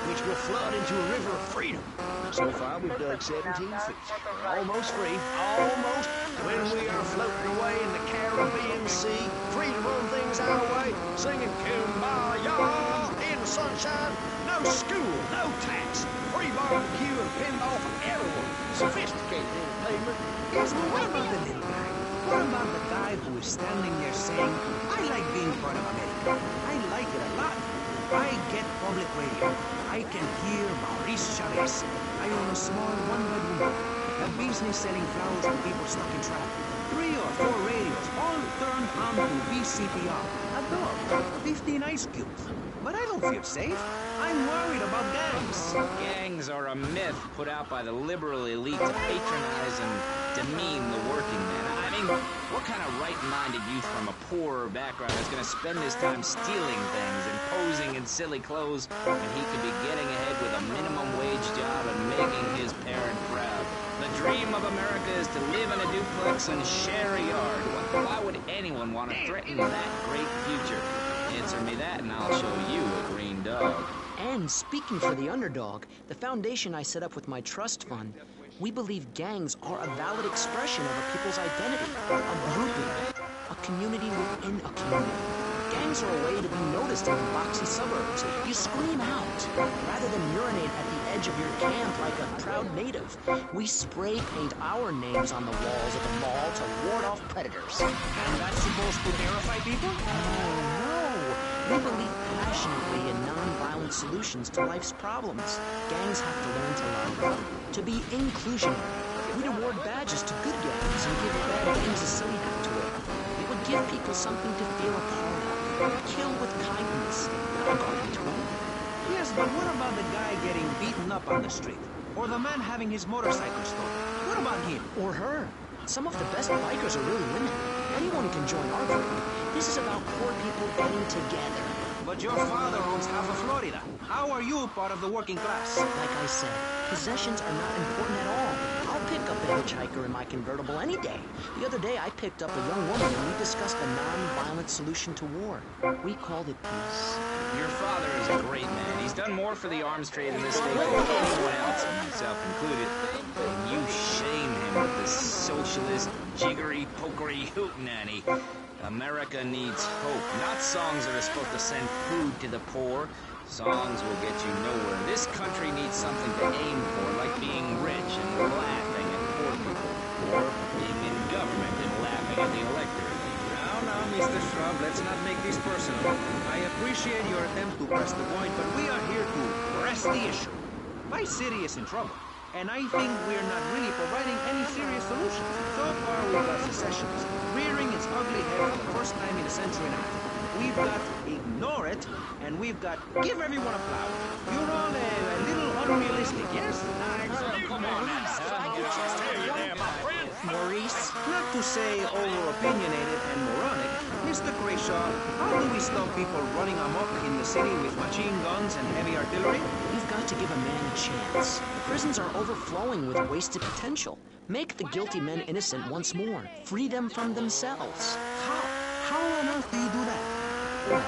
which will flood into a river of freedom. So far, we've dug 17 feet. We're almost free. Almost. When we are floating away in the Caribbean Sea, free to run things our way, singing Kumbaya in the sunshine. No school, no tax. Free barbecue and pinball for everyone. Sophisticated entertainment. Yes, but what about the little guy? What about the guy who is standing there saying, I like being part of America. I like it a lot. I get public radio. I can hear Maurice Chavez. I own a small one-bedroom home. A business selling flowers to people stuck in traffic. 3 or 4 radios, all turned on to VCPR. A dog, 15 ice cubes. But I don't feel safe. I'm worried about gangs. Gangs are a myth put out by the liberal elite to patronize and demean the working man. I mean, what kind of right-minded youth from a poorer background is going to spend his time stealing things and posing in silly clothes when he could be getting ahead with a minimum wage job and making his parent proud? The dream of America is to live in a duplex and share a yard. Why would anyone want to threaten that great future? Answer me that and I'll show you a green dog. And speaking for the underdog, the foundation I set up with my trust fund, we believe gangs are a valid expression of a people's identity, a grouping, a community within a community. Gangs are a way to be noticed in the boxy suburbs. You scream out, rather than urinate at the edge of your camp like a proud native. We spray paint our names on the walls of the mall to ward off predators. And that's supposed to terrify people? Oh, no. We believe passionately in non-violent solutions to life's problems. Gangs have to learn to love, to be inclusionary. We'd award badges to good gangs and give bad gangs a silly hat to wear. It would give people something to feel a part of. Kill with kindness, not a garden tool. Yes, but what about the guy getting beaten up on the street? Or the man having his motorcycle stolen? What about him? Or her. Some of the best bikers are really women. Anyone can join our group. This is about poor people getting together. But your father owns half of Florida. How are you part of the working class? Like I said, possessions are not important at all. I'll pick up a hitchhiker in my convertible any day. The other day, I picked up a young woman and we discussed a non-violent solution to war. We called it peace. Your father is a great man. He's done more for the arms trade in this state than anyone else, myself included. And you shame him with this socialist, jiggery, pokery hootenanny. America needs hope, not songs that are supposed to send food to the poor. Songs will get you nowhere. This country needs something to aim for, like being rich and laughing at poor people, or being in government and laughing at the electorate. Now, Mr. Shrub, let's not make this personal. I appreciate your attempt to press the point, but we are here to press the issue. Vice City is in trouble, and I think we're not really providing any serious solutions. So far, we've got secessionists rearing its ugly head for the first time in a century and a half. We've got ignore it, and we've got give everyone a plow. You're all a little unrealistic, yes? Come on now. Maurice, not to say over-opinionated and moronic, Mr. Crashaw, how do we stop people running amok in the city with machine guns and heavy artillery? You've got to give a man a chance. The prisons are overflowing with wasted potential. Make the guilty men innocent once more. Free them from themselves. How? How on earth do you do that? Well,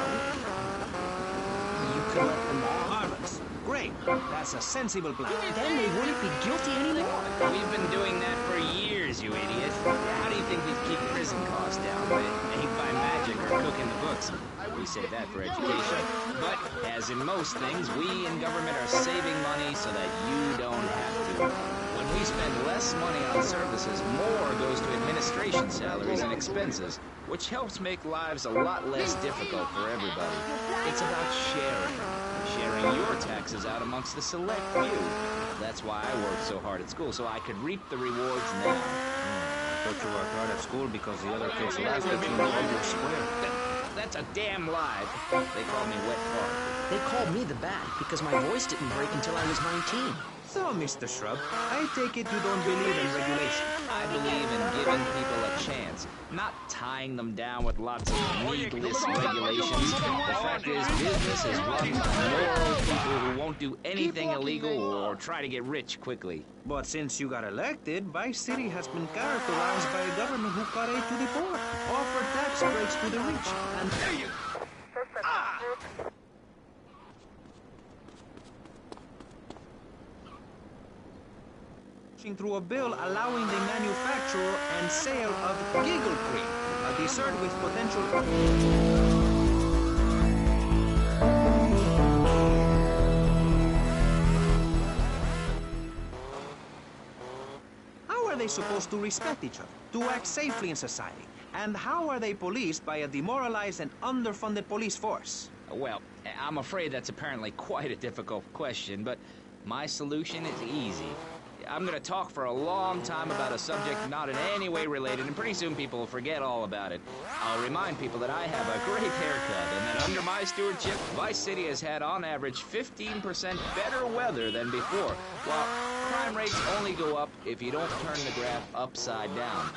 you could let them off. Marvelous. Great. That's a sensible plan. Then they wouldn't be guilty anymore. We've been doing that for years, you idiot. How do you think we keep prison costs down? Ain't by magic or cooking the books. We say that for education. But, as in most things, we in government are saving money so that you don't have to. When we spend less money on services, more goes to administration salaries and expenses, which helps make lives a lot less difficult for everybody. It's about sharing. Sharing your taxes out amongst the select few. That's why I worked so hard at school, so I could reap the rewards now. I thought you worked hard at school because the other kids laughed at you in public square. That's a damn lie. They called me Wet Fart. They called me the Bat because my voice didn't break until I was 19. So, Mr. Shrub, I take it you don't believe in regulation. I believe in giving people a chance, not tying them down with lots of needless regulations. The fact is, business is run by moral people who won't do anything illegal or try to get rich quickly. But since you got elected, Vice City has been characterized by a government who cut aid to the poor, offered tax breaks to the rich, and there you go. Through a bill allowing the manufacture and sale of Giggle Cream, a dessert with potential... How are they supposed to respect each other, to act safely in society? And how are they policed by a demoralized and underfunded police force? Well, I'm afraid that's apparently quite a difficult question, but my solution is easy. I'm going to talk for a long time about a subject not in any way related, and pretty soon people will forget all about it. I'll remind people that I have a great haircut, and that under my stewardship, Vice City has had, on average, 15% better weather than before, while crime rates only go up if you don't turn the graph upside down.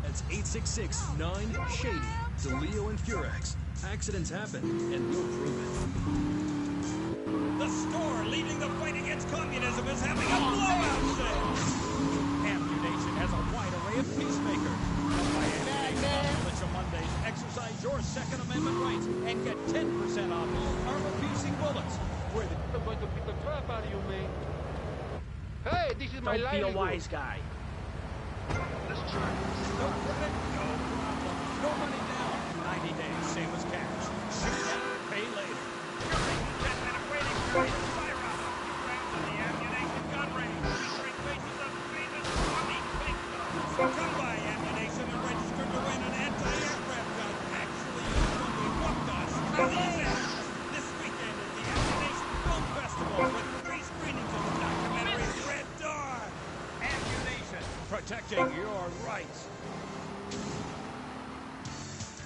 That's 866-9-SHADY. DeLeo and Furex. Accidents happen, and we'll prove it. The store leading the fight against communism is having a blowout sale! Ammu-Nation has a wide array of peacemakers. By Ammu-Nation on Militia Mondays, exercise your Second Amendment rights and get 10% off all armor-piercing bullets. I'm going to beat the crap out of you, man. Hey, this is my Don't be a livelihood. wise guy. Let's try. No credit, no problem. No money down. 90 days, same as cash. Shoot now, pay later. Come by Ammu-Nation and register to win an anti-aircraft gun. Actually, you probably whooped us. This weekend is the Ammu-Nation Film Festival with free screenings of the documentary Red Dawn. Ammu-Nation, protecting your rights.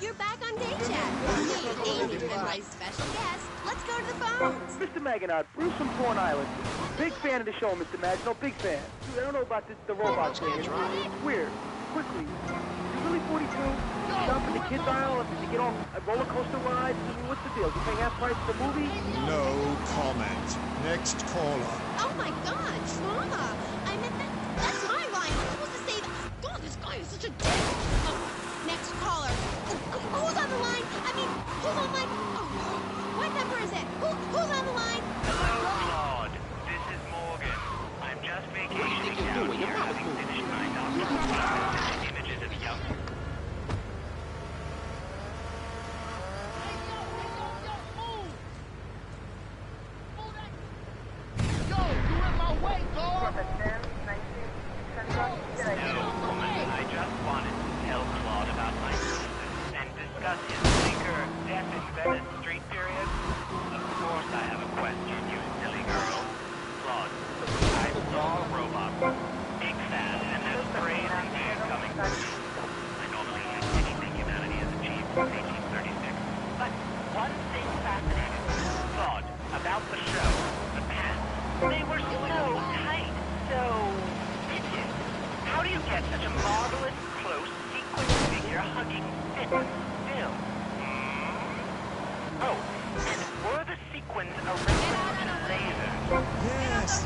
You're back on K-Chat. Me, Amy, and my special guest. Let's go to the phones. Mr. Maginot, Bruce from Torn Island. Big fan of the show, Mr. Maginot, big fan. Dude, I don't know about the robot thing. It's weird. Quickly, you really 42? Jump in the kids aisle? Did you get on roller coaster rides? I mean, what's the deal? You paying half price for the movie? No comment. Next caller. Oh my God, trauma. I meant that's my line. I'm supposed to say that. God, this guy is such a dick. Oh, next caller. Who's on the line? I mean, who's on line? Oh, what number is it? Who's on the line? Hello, Claude. This is Morgan. I'm just vacationing down here, having finished my doctorate images of young. Yo, you in my way, dog! No, woman. I just wanted to tell Claude about my thesis and discuss his thinker, death in Venice Street period. Of course I have a question, you silly girl. Claude, I saw a robot. Big fat and has brains and hair coming. I normally hate anything humanity has achieved since 1836. But one thing fascinated me. Claude, about the show, the pants. They were so tight, so rigid. How do you get such a marvelous, close, sequin figure hugging fit still? Oh, and were the sequins a reference to lasers?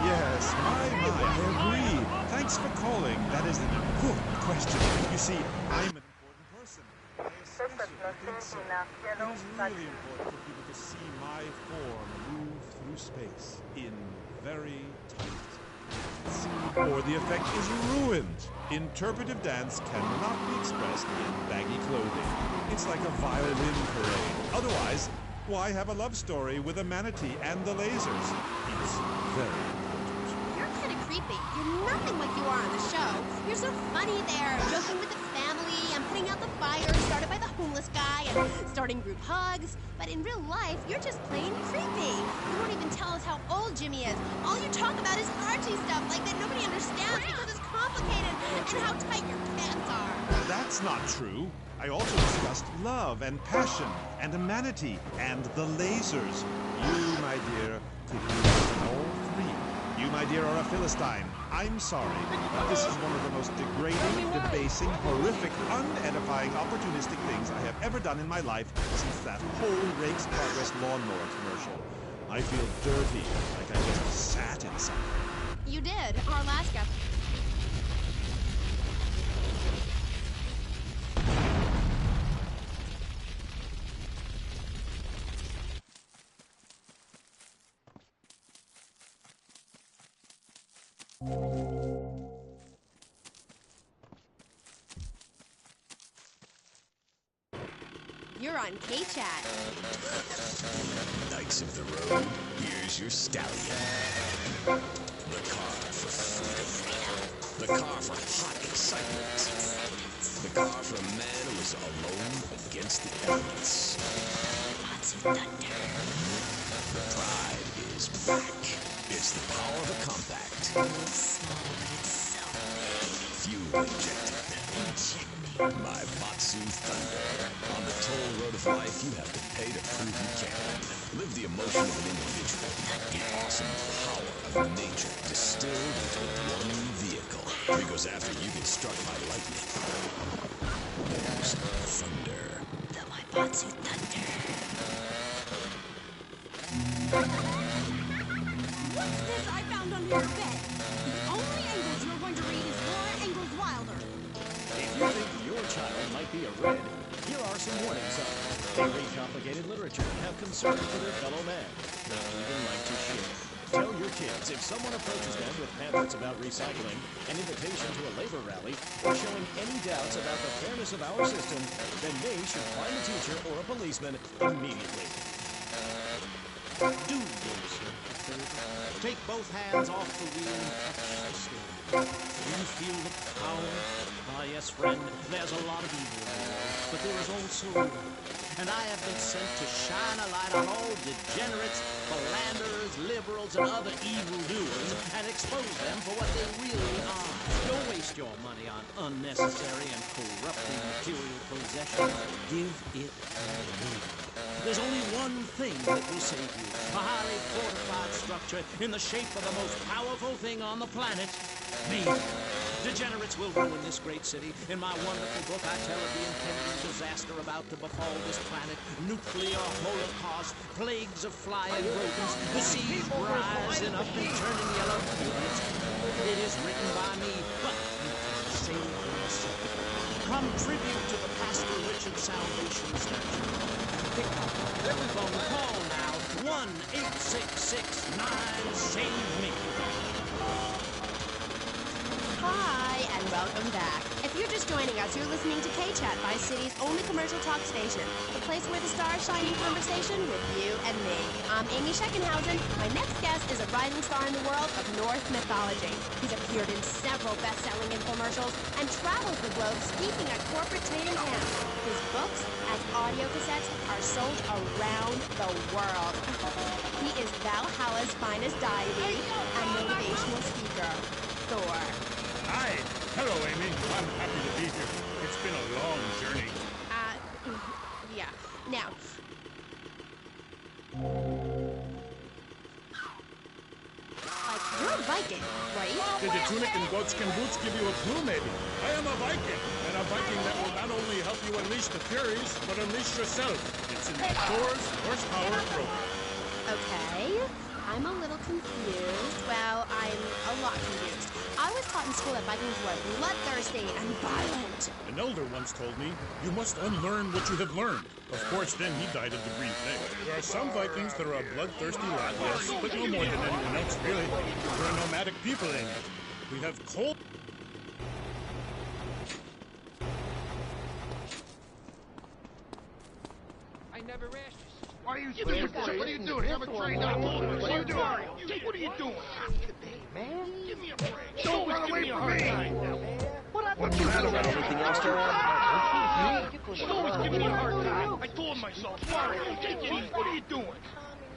Yes, my, I agree. Thanks for calling. That is an important question. You see, I'm an important person. I especially think so. It is really important for people to see my form move through space in very tight pants. Or the effect is ruined. Interpretive dance cannot be expressed in baggy clothing. It's like a violin parade. Otherwise, why have a love story with a manatee and the lasers? It's very important. You're kind of creepy. You're nothing like you are on the show. You're so funny there, joking with the family and putting out the fire started by the homeless guy and starting group hugs. But in real life, you're just plain creepy. You won't even tell us how old Jimmy is. All you talk about is Archie stuff like that nobody understands because it's complicated and how tight your pants are. That's not true. I also discussed love and passion and a manatee and the lasers. You, my dear, could use all three. You, my dear, are a Philistine. I'm sorry, but this is one of the most degrading, debasing, horrific, unedifying, opportunistic things I have ever done in my life since that whole Rake's Progress lawnmower commercial. I feel dirty, like I just sat in something. You did, our last episode. You're on K-Chat. Knights of the Road, here's your stallion. The car for freedom. The car for hot excitement. The car for a man who is alone against the elements. Lots of thunder. The pride is back. It's the power of a compact. Small, but it's so big. Fuel injected. My Batsu Thunder. On the toll road of life, you have to pay to prove you can. Live the emotion of an individual. The awesome power of nature distilled into one vehicle. Because after you get struck by lightning, there's thunder. The My Batsu Thunder. What's this I found under your bed? The only angles you're going to read is Laura Ingalls Wilder. If you think your child might be a red, here are some warning signs. They read complicated literature and have concern for their fellow man. They even like to share. Tell your kids if someone approaches them with pamphlets about recycling, an invitation to a labor rally, or showing any doubts about the fairness of our system, then they should find a teacher or a policeman immediately. Do yourself a favor. Take both hands off the wheel and touch the steering. Do you feel the power? Ah, yes, friend, there's a lot of evil in the world, but there is also good. And I have been sent to shine a light on all degenerates, philanderers, liberals, and other evildoers, and expose them for what they really are. Don't waste your money on unnecessary and corrupting material possessions. Give it to me. There's only one thing that will save you. A highly fortified structure in the shape of the most powerful thing on the planet. Me. Degenerates will ruin this great city. In my wonderful book, I tell of the impending disaster about to befall this planet. Nuclear holocaust, plagues of flying rodents, the seas rising up and turning yellow. It is written by me, but you can save yourself. Contribute to the Pastor Richard Salvation Statue. Pick up the telephone, call now, 1-866-9-SAVE-ME. Hi, and welcome back. If you're just joining us, you're listening to K-Chat, Vice City's only commercial talk station. The place where the stars shine in conversation with you and me. I'm Amy Scheckenhausen. My next guest is a rising star in the world of Norse mythology. He's appeared in several best-selling infomercials and travels the globe speaking at corporate training camps. His books and audio cassettes are sold around the world. He is Valhalla's finest deity and motivational speaker, Thor. Hi. Hello, Amy. I'm happy to be here. It's been a long journey. Yeah. Now. Like, you're a Viking, right? Did the tunic and goatskin boots give you a clue, maybe? I am a Viking, and a Viking that will not only help you unleash the Furies, but unleash yourself. It's in Thor's horsepower program. Okay. I'm a little confused. Well, I'm a lot confused. I was taught in school that Vikings were bloodthirsty and violent. An elder once told me, you must unlearn what you have learned. Of course, then he died of the green thing. There are some Vikings that are a bloodthirsty lot, yes, but no more than anyone else, really. We're nomadic people, Amy. We have cold... I never asked you. Why are you saying that? What are you doing? I'm a trained outlaw. What are you doing? What are you doing? Man, give me a break. Don't run away from me. What's the matter? Anything else to add? She's always giving me a hard time. I told myself, sorry, take it easy. What are you doing?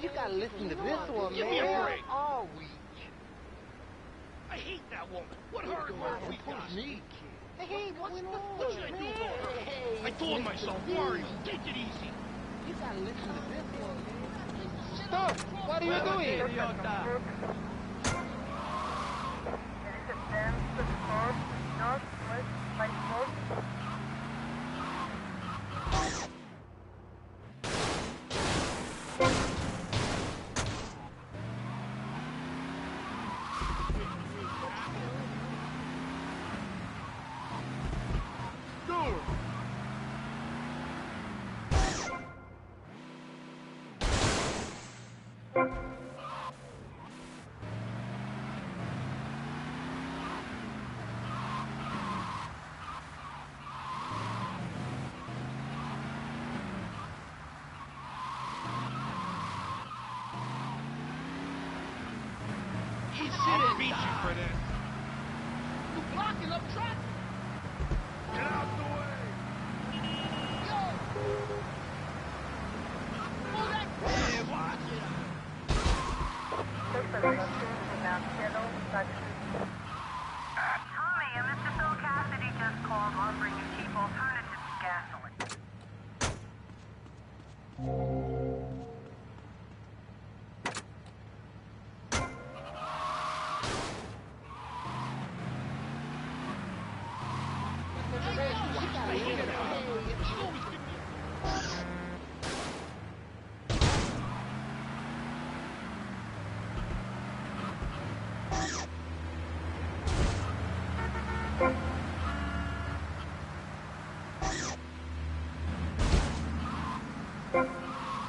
You gotta listen to this one, Give me a man. break. All week. I hate that woman. What hard work we got. Hey, what's going on? What should I do for her? I told myself, Mario, take it easy. You gotta listen to this one, man. Stop! What are you doing? I'll beat you for this. You blocking up traffic. Get out the way. Yo. Pull that. Yeah, watch it. Tommy, Mr. Phil Cassidy just called offering you cheap alternatives to gasoline.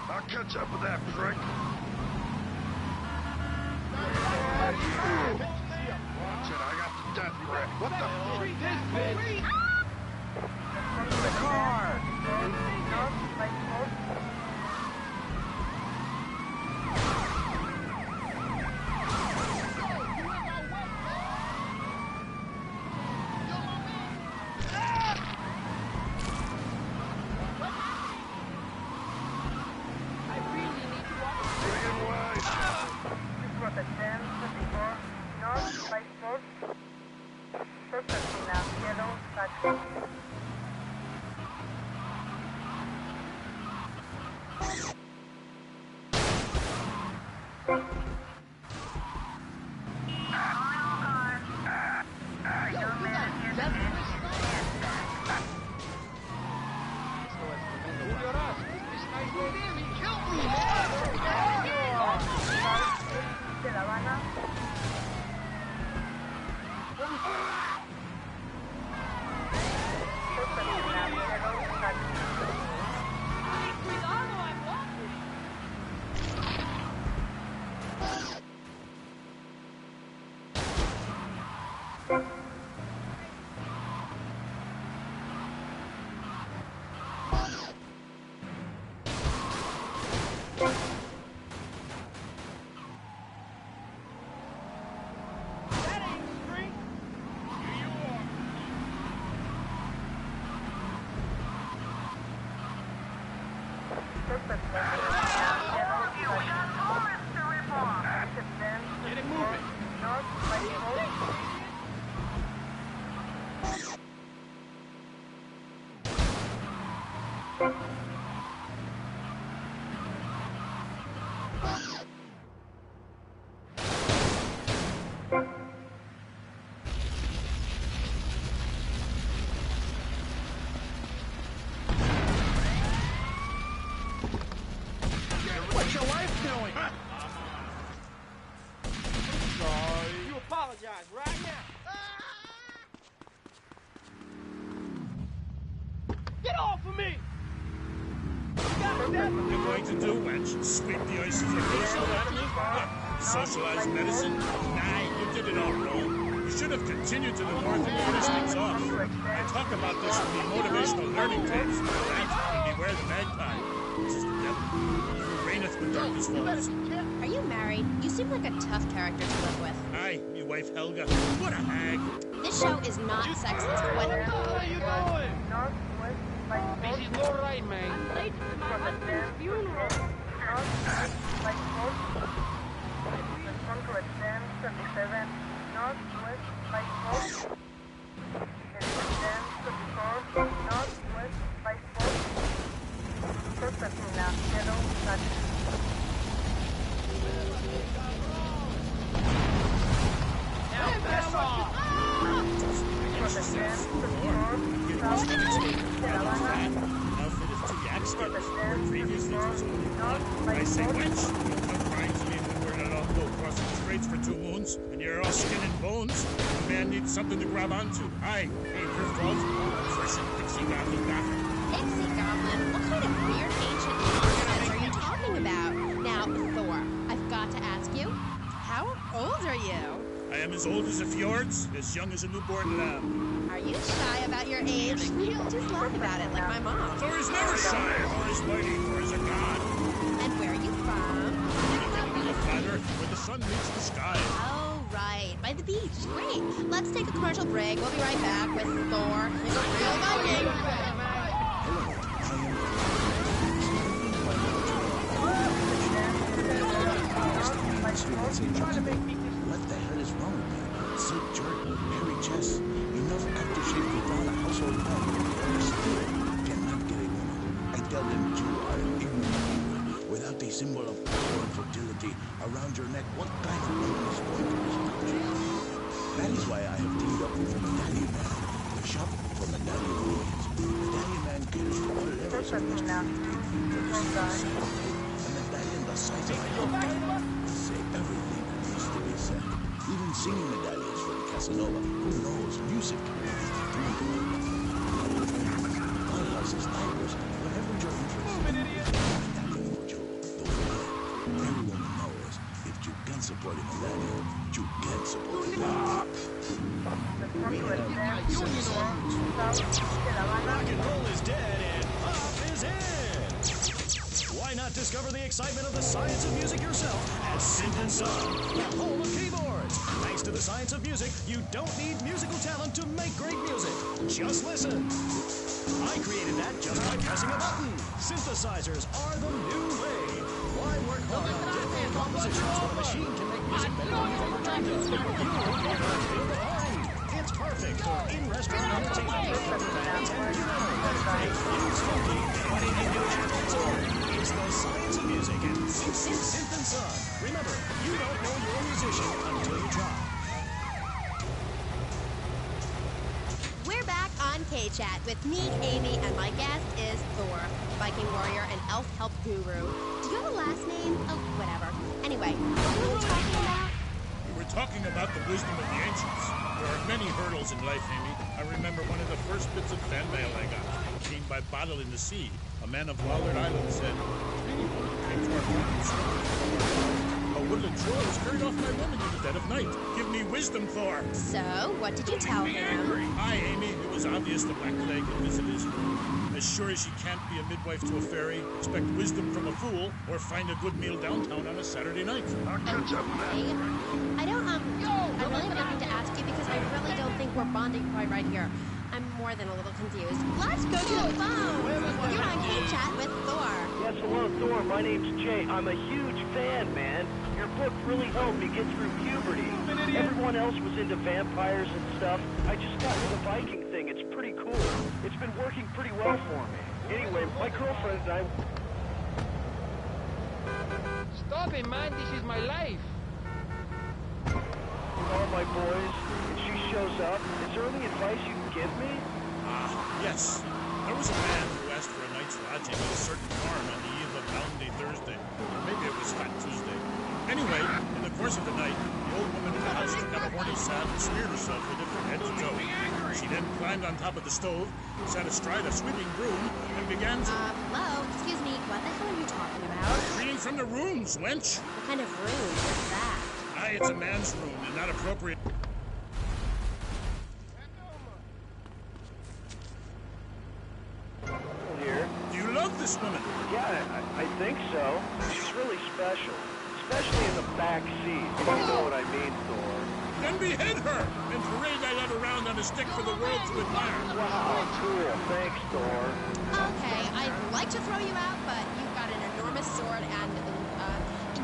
I'll catch up with that prick. Watch it, I got the death threat. What the freak is this? The car! Get it moving. What's your wife doing? Sorry. You apologize right now. Get off of me! What you're going to do, wench? Sweep the oysters of baseball at me? What? Socialized medicine? Nah, you did it all wrong. You should have continued to the north and finish things off. I talk about this in the motivational learning tapes. That and beware the magpie. This is the devil. Who reigneth when darkness falls. Are you married? You seem like a tough character to live with. Aye, me wife Helga. What a hag. This show is not sexist. When... How you doing? This is all right, man. I'm late for my husband's funeral. Outfit is two yak skins. Previously I say, wench, I'm crying to me when we're not all go crossing the straits for 2 moons, and you're all skin and bones. A man needs something to grab onto. Aye, ain't your fault. Freshing pixie goblin nothing. Pixie Goblin? What kind of weird ancient nonsense are you talking about? Now, Thor, I've got to ask you, how old are you? I am as old as the fjords, as young as a newborn lamb. Are you shy about your age? Just laugh about it like my mom. Thor is never shy. Thor is mighty. Thor is a god. And where are you from? The flat earth where the sun meets the sky. Oh, right. By the beach. Great. Let's take a commercial break. We'll be right back with Thor. He's a real Viking. What the hell is wrong with me? Sick jerk with hairy chest. Enough aftershave without a household pet. And still cannot get a woman. I tell them you are an ignorant people. Without a symbol of power and fertility around your neck, what kind of woman is going to respect you? That is why I have teamed up with Medallion Man. The shop for Medallion Queens. Medallion Man caters to all levels of masculinity. A medallion the size of my head. Say everything that needs to be said. Even singing medallions for the Casanova. Who knows? Music. Eyeglasses, diapers, whatever your interest. Medallion for you. The way. Every woman knows if you can support a medallion, you can support a medallion. Rock and roll is dead and pop is in. Why not discover the excitement of the science of music yourself at Synth & Son, the home of keyboards. Thanks to the science of music, you don't need musical talent to make great music. Just listen. I created that just by pressing a button. Synthesizers are the new way. Why work hard on different compositions when a machine can make music better than you've ever dreamed of? You won't be able to feel the line. It's perfect for in-restaurant entertainment. Bands and it's funky, but it ain't no chance. It's the science of music and Synth & Son. Remember, you don't know you're a musician until you try. We're back on K-Chat with me, Amy, and my guest is Thor, Viking warrior and elf help guru. Do you have a last name? Oh, whatever. Anyway, what were we talking about? We were talking about the wisdom of the ancients. There are many hurdles in life, Amy. I remember one of the first bits of fan mail I got. Came by bottle in the sea. A man of Wallard Island said, anyone who came to our farm a woodland troll has carried off my woman in the dead of night. Give me wisdom, Thor. So, what did you tell him? Hi, Amy. It was obvious the Blackleg had visited his room. As sure as you can't be a midwife to a fairy, expect wisdom from a fool, or find a good meal downtown on a Saturday night. Okay. I really have nothing to ask you because I really don't think we're bonding quite right here. I'm more than a little confused. Let's go to the phone. You're on K-Chat with Thor. Yes, hello, Thor. My name's Jay. I'm a huge fan, man. Your book really helped me get through puberty. Everyone else was into vampires and stuff. I just got into the Viking thing. It's pretty cool. It's been working pretty well for me. Anyway, my girlfriend and I... Stop it, man. This is my life. All my boys, and she shows up. Is there any advice you can give me? Yes. There was a man who asked for a night's lodging at a certain farm on the eve of Maundy Thursday. Or maybe it was Fat Tuesday. Anyway, in the course of the night, the old woman in the house took out a horny salve and smeared herself with it from head to toe. She then climbed on top of the stove, sat astride a sweeping broom, and began to... Hello? Excuse me, what the hell are you talking about? Reading from the rooms, wench. What kind of room is that? It's a man's room and not appropriate. Here. Do you love this woman? Yeah, I think so. She's really special. Especially in the back seat, if you know what I mean, Thor. Then behead her and parade that around on a stick for the world to admire. Wow, cool. Thanks, Thor. Okay, I'd like to throw you out, but you've got an enormous sword and,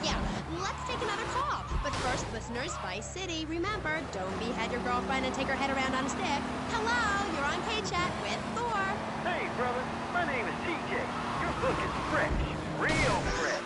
yeah, let's take another call. But first, listeners, Vice City, remember, don't behead your girlfriend and take her head around on a stick. Hello, you're on K-Chat with Thor. Hey, brother, my name is TJ. Your book is fresh, real fresh.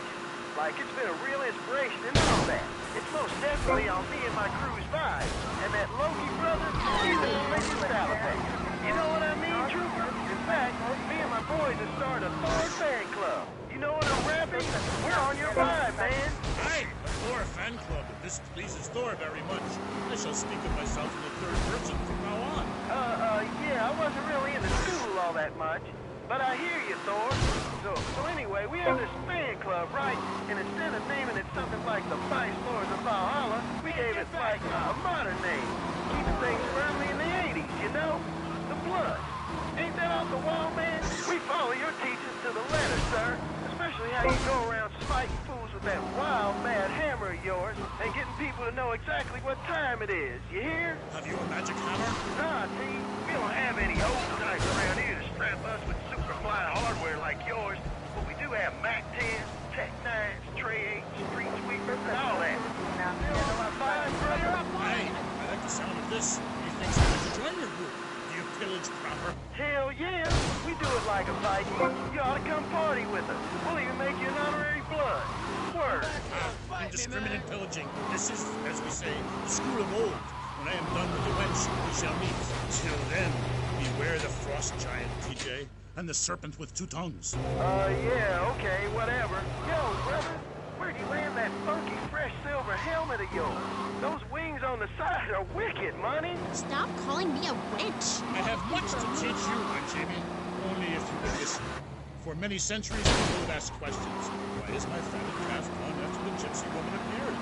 Like it's been a real inspiration and all that. It's most definitely on me and my crew's vibe. And that Loki brother, he's a slick salamander. You know what I mean, Trooper? In fact, me and my boys have started a Thor fan club. You know what I'm rapping? We're on your vibe, man. Hey, a Thor fan club. This pleases Thor very much. I shall speak of myself in the third person from now on. Yeah, I wasn't really into school all that much. But I hear you, Thor. So anyway, we have this fan club, right? And instead of naming it something like the Vice Lords of Valhalla, we gave it like a modern name. Keeping things firmly in the 80s, you know? The Blood. Ain't that off the wall, man? We follow your teachings to the letter, sir. Especially how you go around spiting fools with that wild, mad hammer of yours and getting people to know exactly what time it is. You hear? Have you a magic hammer? Nah, T. We don't have any old types around here to strap us with super fly hardware like yours. But we do have Mac 10s, Tech 9s, Trey 8s, Street Sweepers, and all that. Now, feel my vibe, brother? Hey, I like the sound of this. Methinks I want to join your group. Do you pillage proper? Hell yeah! We do it like a Viking. You ought to come party with us. We'll even make you an honorary blood. Word. Indiscriminate pillaging. This is, as we say, the school of old. When I am done with the wench, we shall meet. Till then, beware the frost giant, TJ, and the serpent with two tongues. Yeah, okay, whatever. Yo, brother, where'd you land that funky, fresh silver helmet of yours? Those wings on the side are wicked, money. Stop calling me a wench. I have much to teach you, wench Amy. Only if you will listen. For many centuries, people have asked questions. Why is my fatted calf gone after the gypsy woman appeared?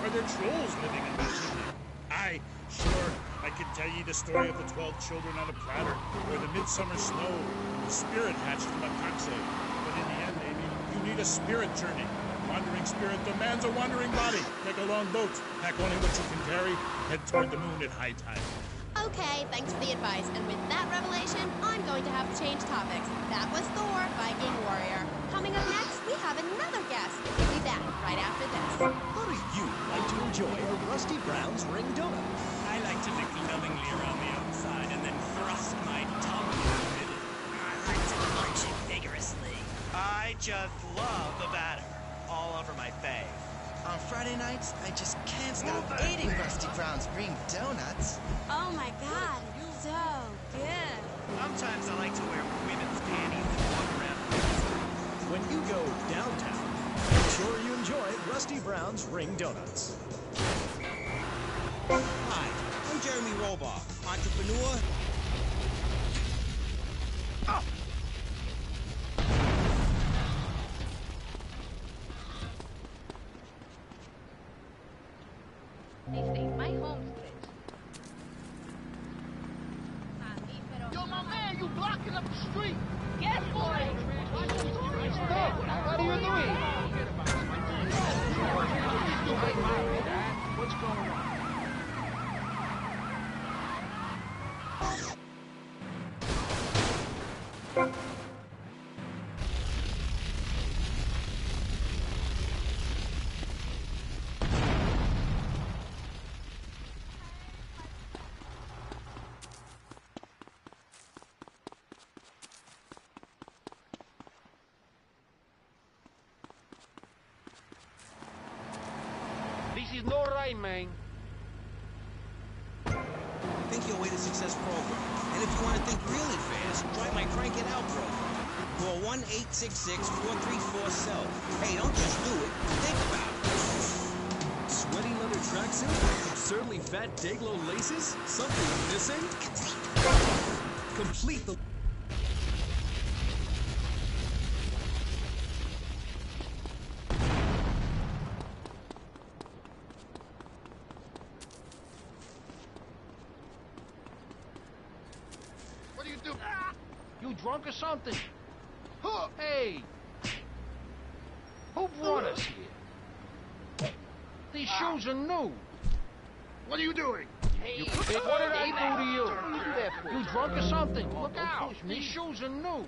Are there trolls living in my chimney? Aye, sure, I could tell ye the story of the 12 children on a platter, or the midsummer snow, and the spirit hatched from a coxswain. But in the end, Amy, you need a spirit journey. A wandering spirit demands a wandering body. Take a long boat, pack only what you can carry, head toward the moon at high tide. Okay, thanks for the advice. And with that revelation, I'm going to have to change topics. That was Thor, Viking Warrior. Coming up next, we have another guest. We'll be back right after this. How do you like to enjoy a Rusty Brown's ring donut? I like to lick lovingly around the outside and then thrust my tongue in the middle. I like to punch it vigorously. I just love the batter. All over my face. On Friday nights, I just can't stop eating Rusty Brown's ring donuts. Oh my god, it's so good. Sometimes I like to wear women's panties and walk around. When you go downtown, make sure you enjoy Rusty Brown's ring donuts. Hi, I'm Jeremy Robar, entrepreneur. Oh. This ain't my homestead. up the street. Yes, boy. What are you doing? What's going on? This is no right, man. Think your way to success program. And if you want to think really fast, try my Crank It Out program. Call 1-866-434-SELF. Hey, don't just do it. Think about it. Sweaty leather tracksuit? Absurdly fat Dayglow laces? Something missing? Complete the... What do you do? You drunk or something? Hey! Who brought us here? These shoes are new. What are you doing? Hey, what did I do to you? You drunk or something? Look out! These shoes are new.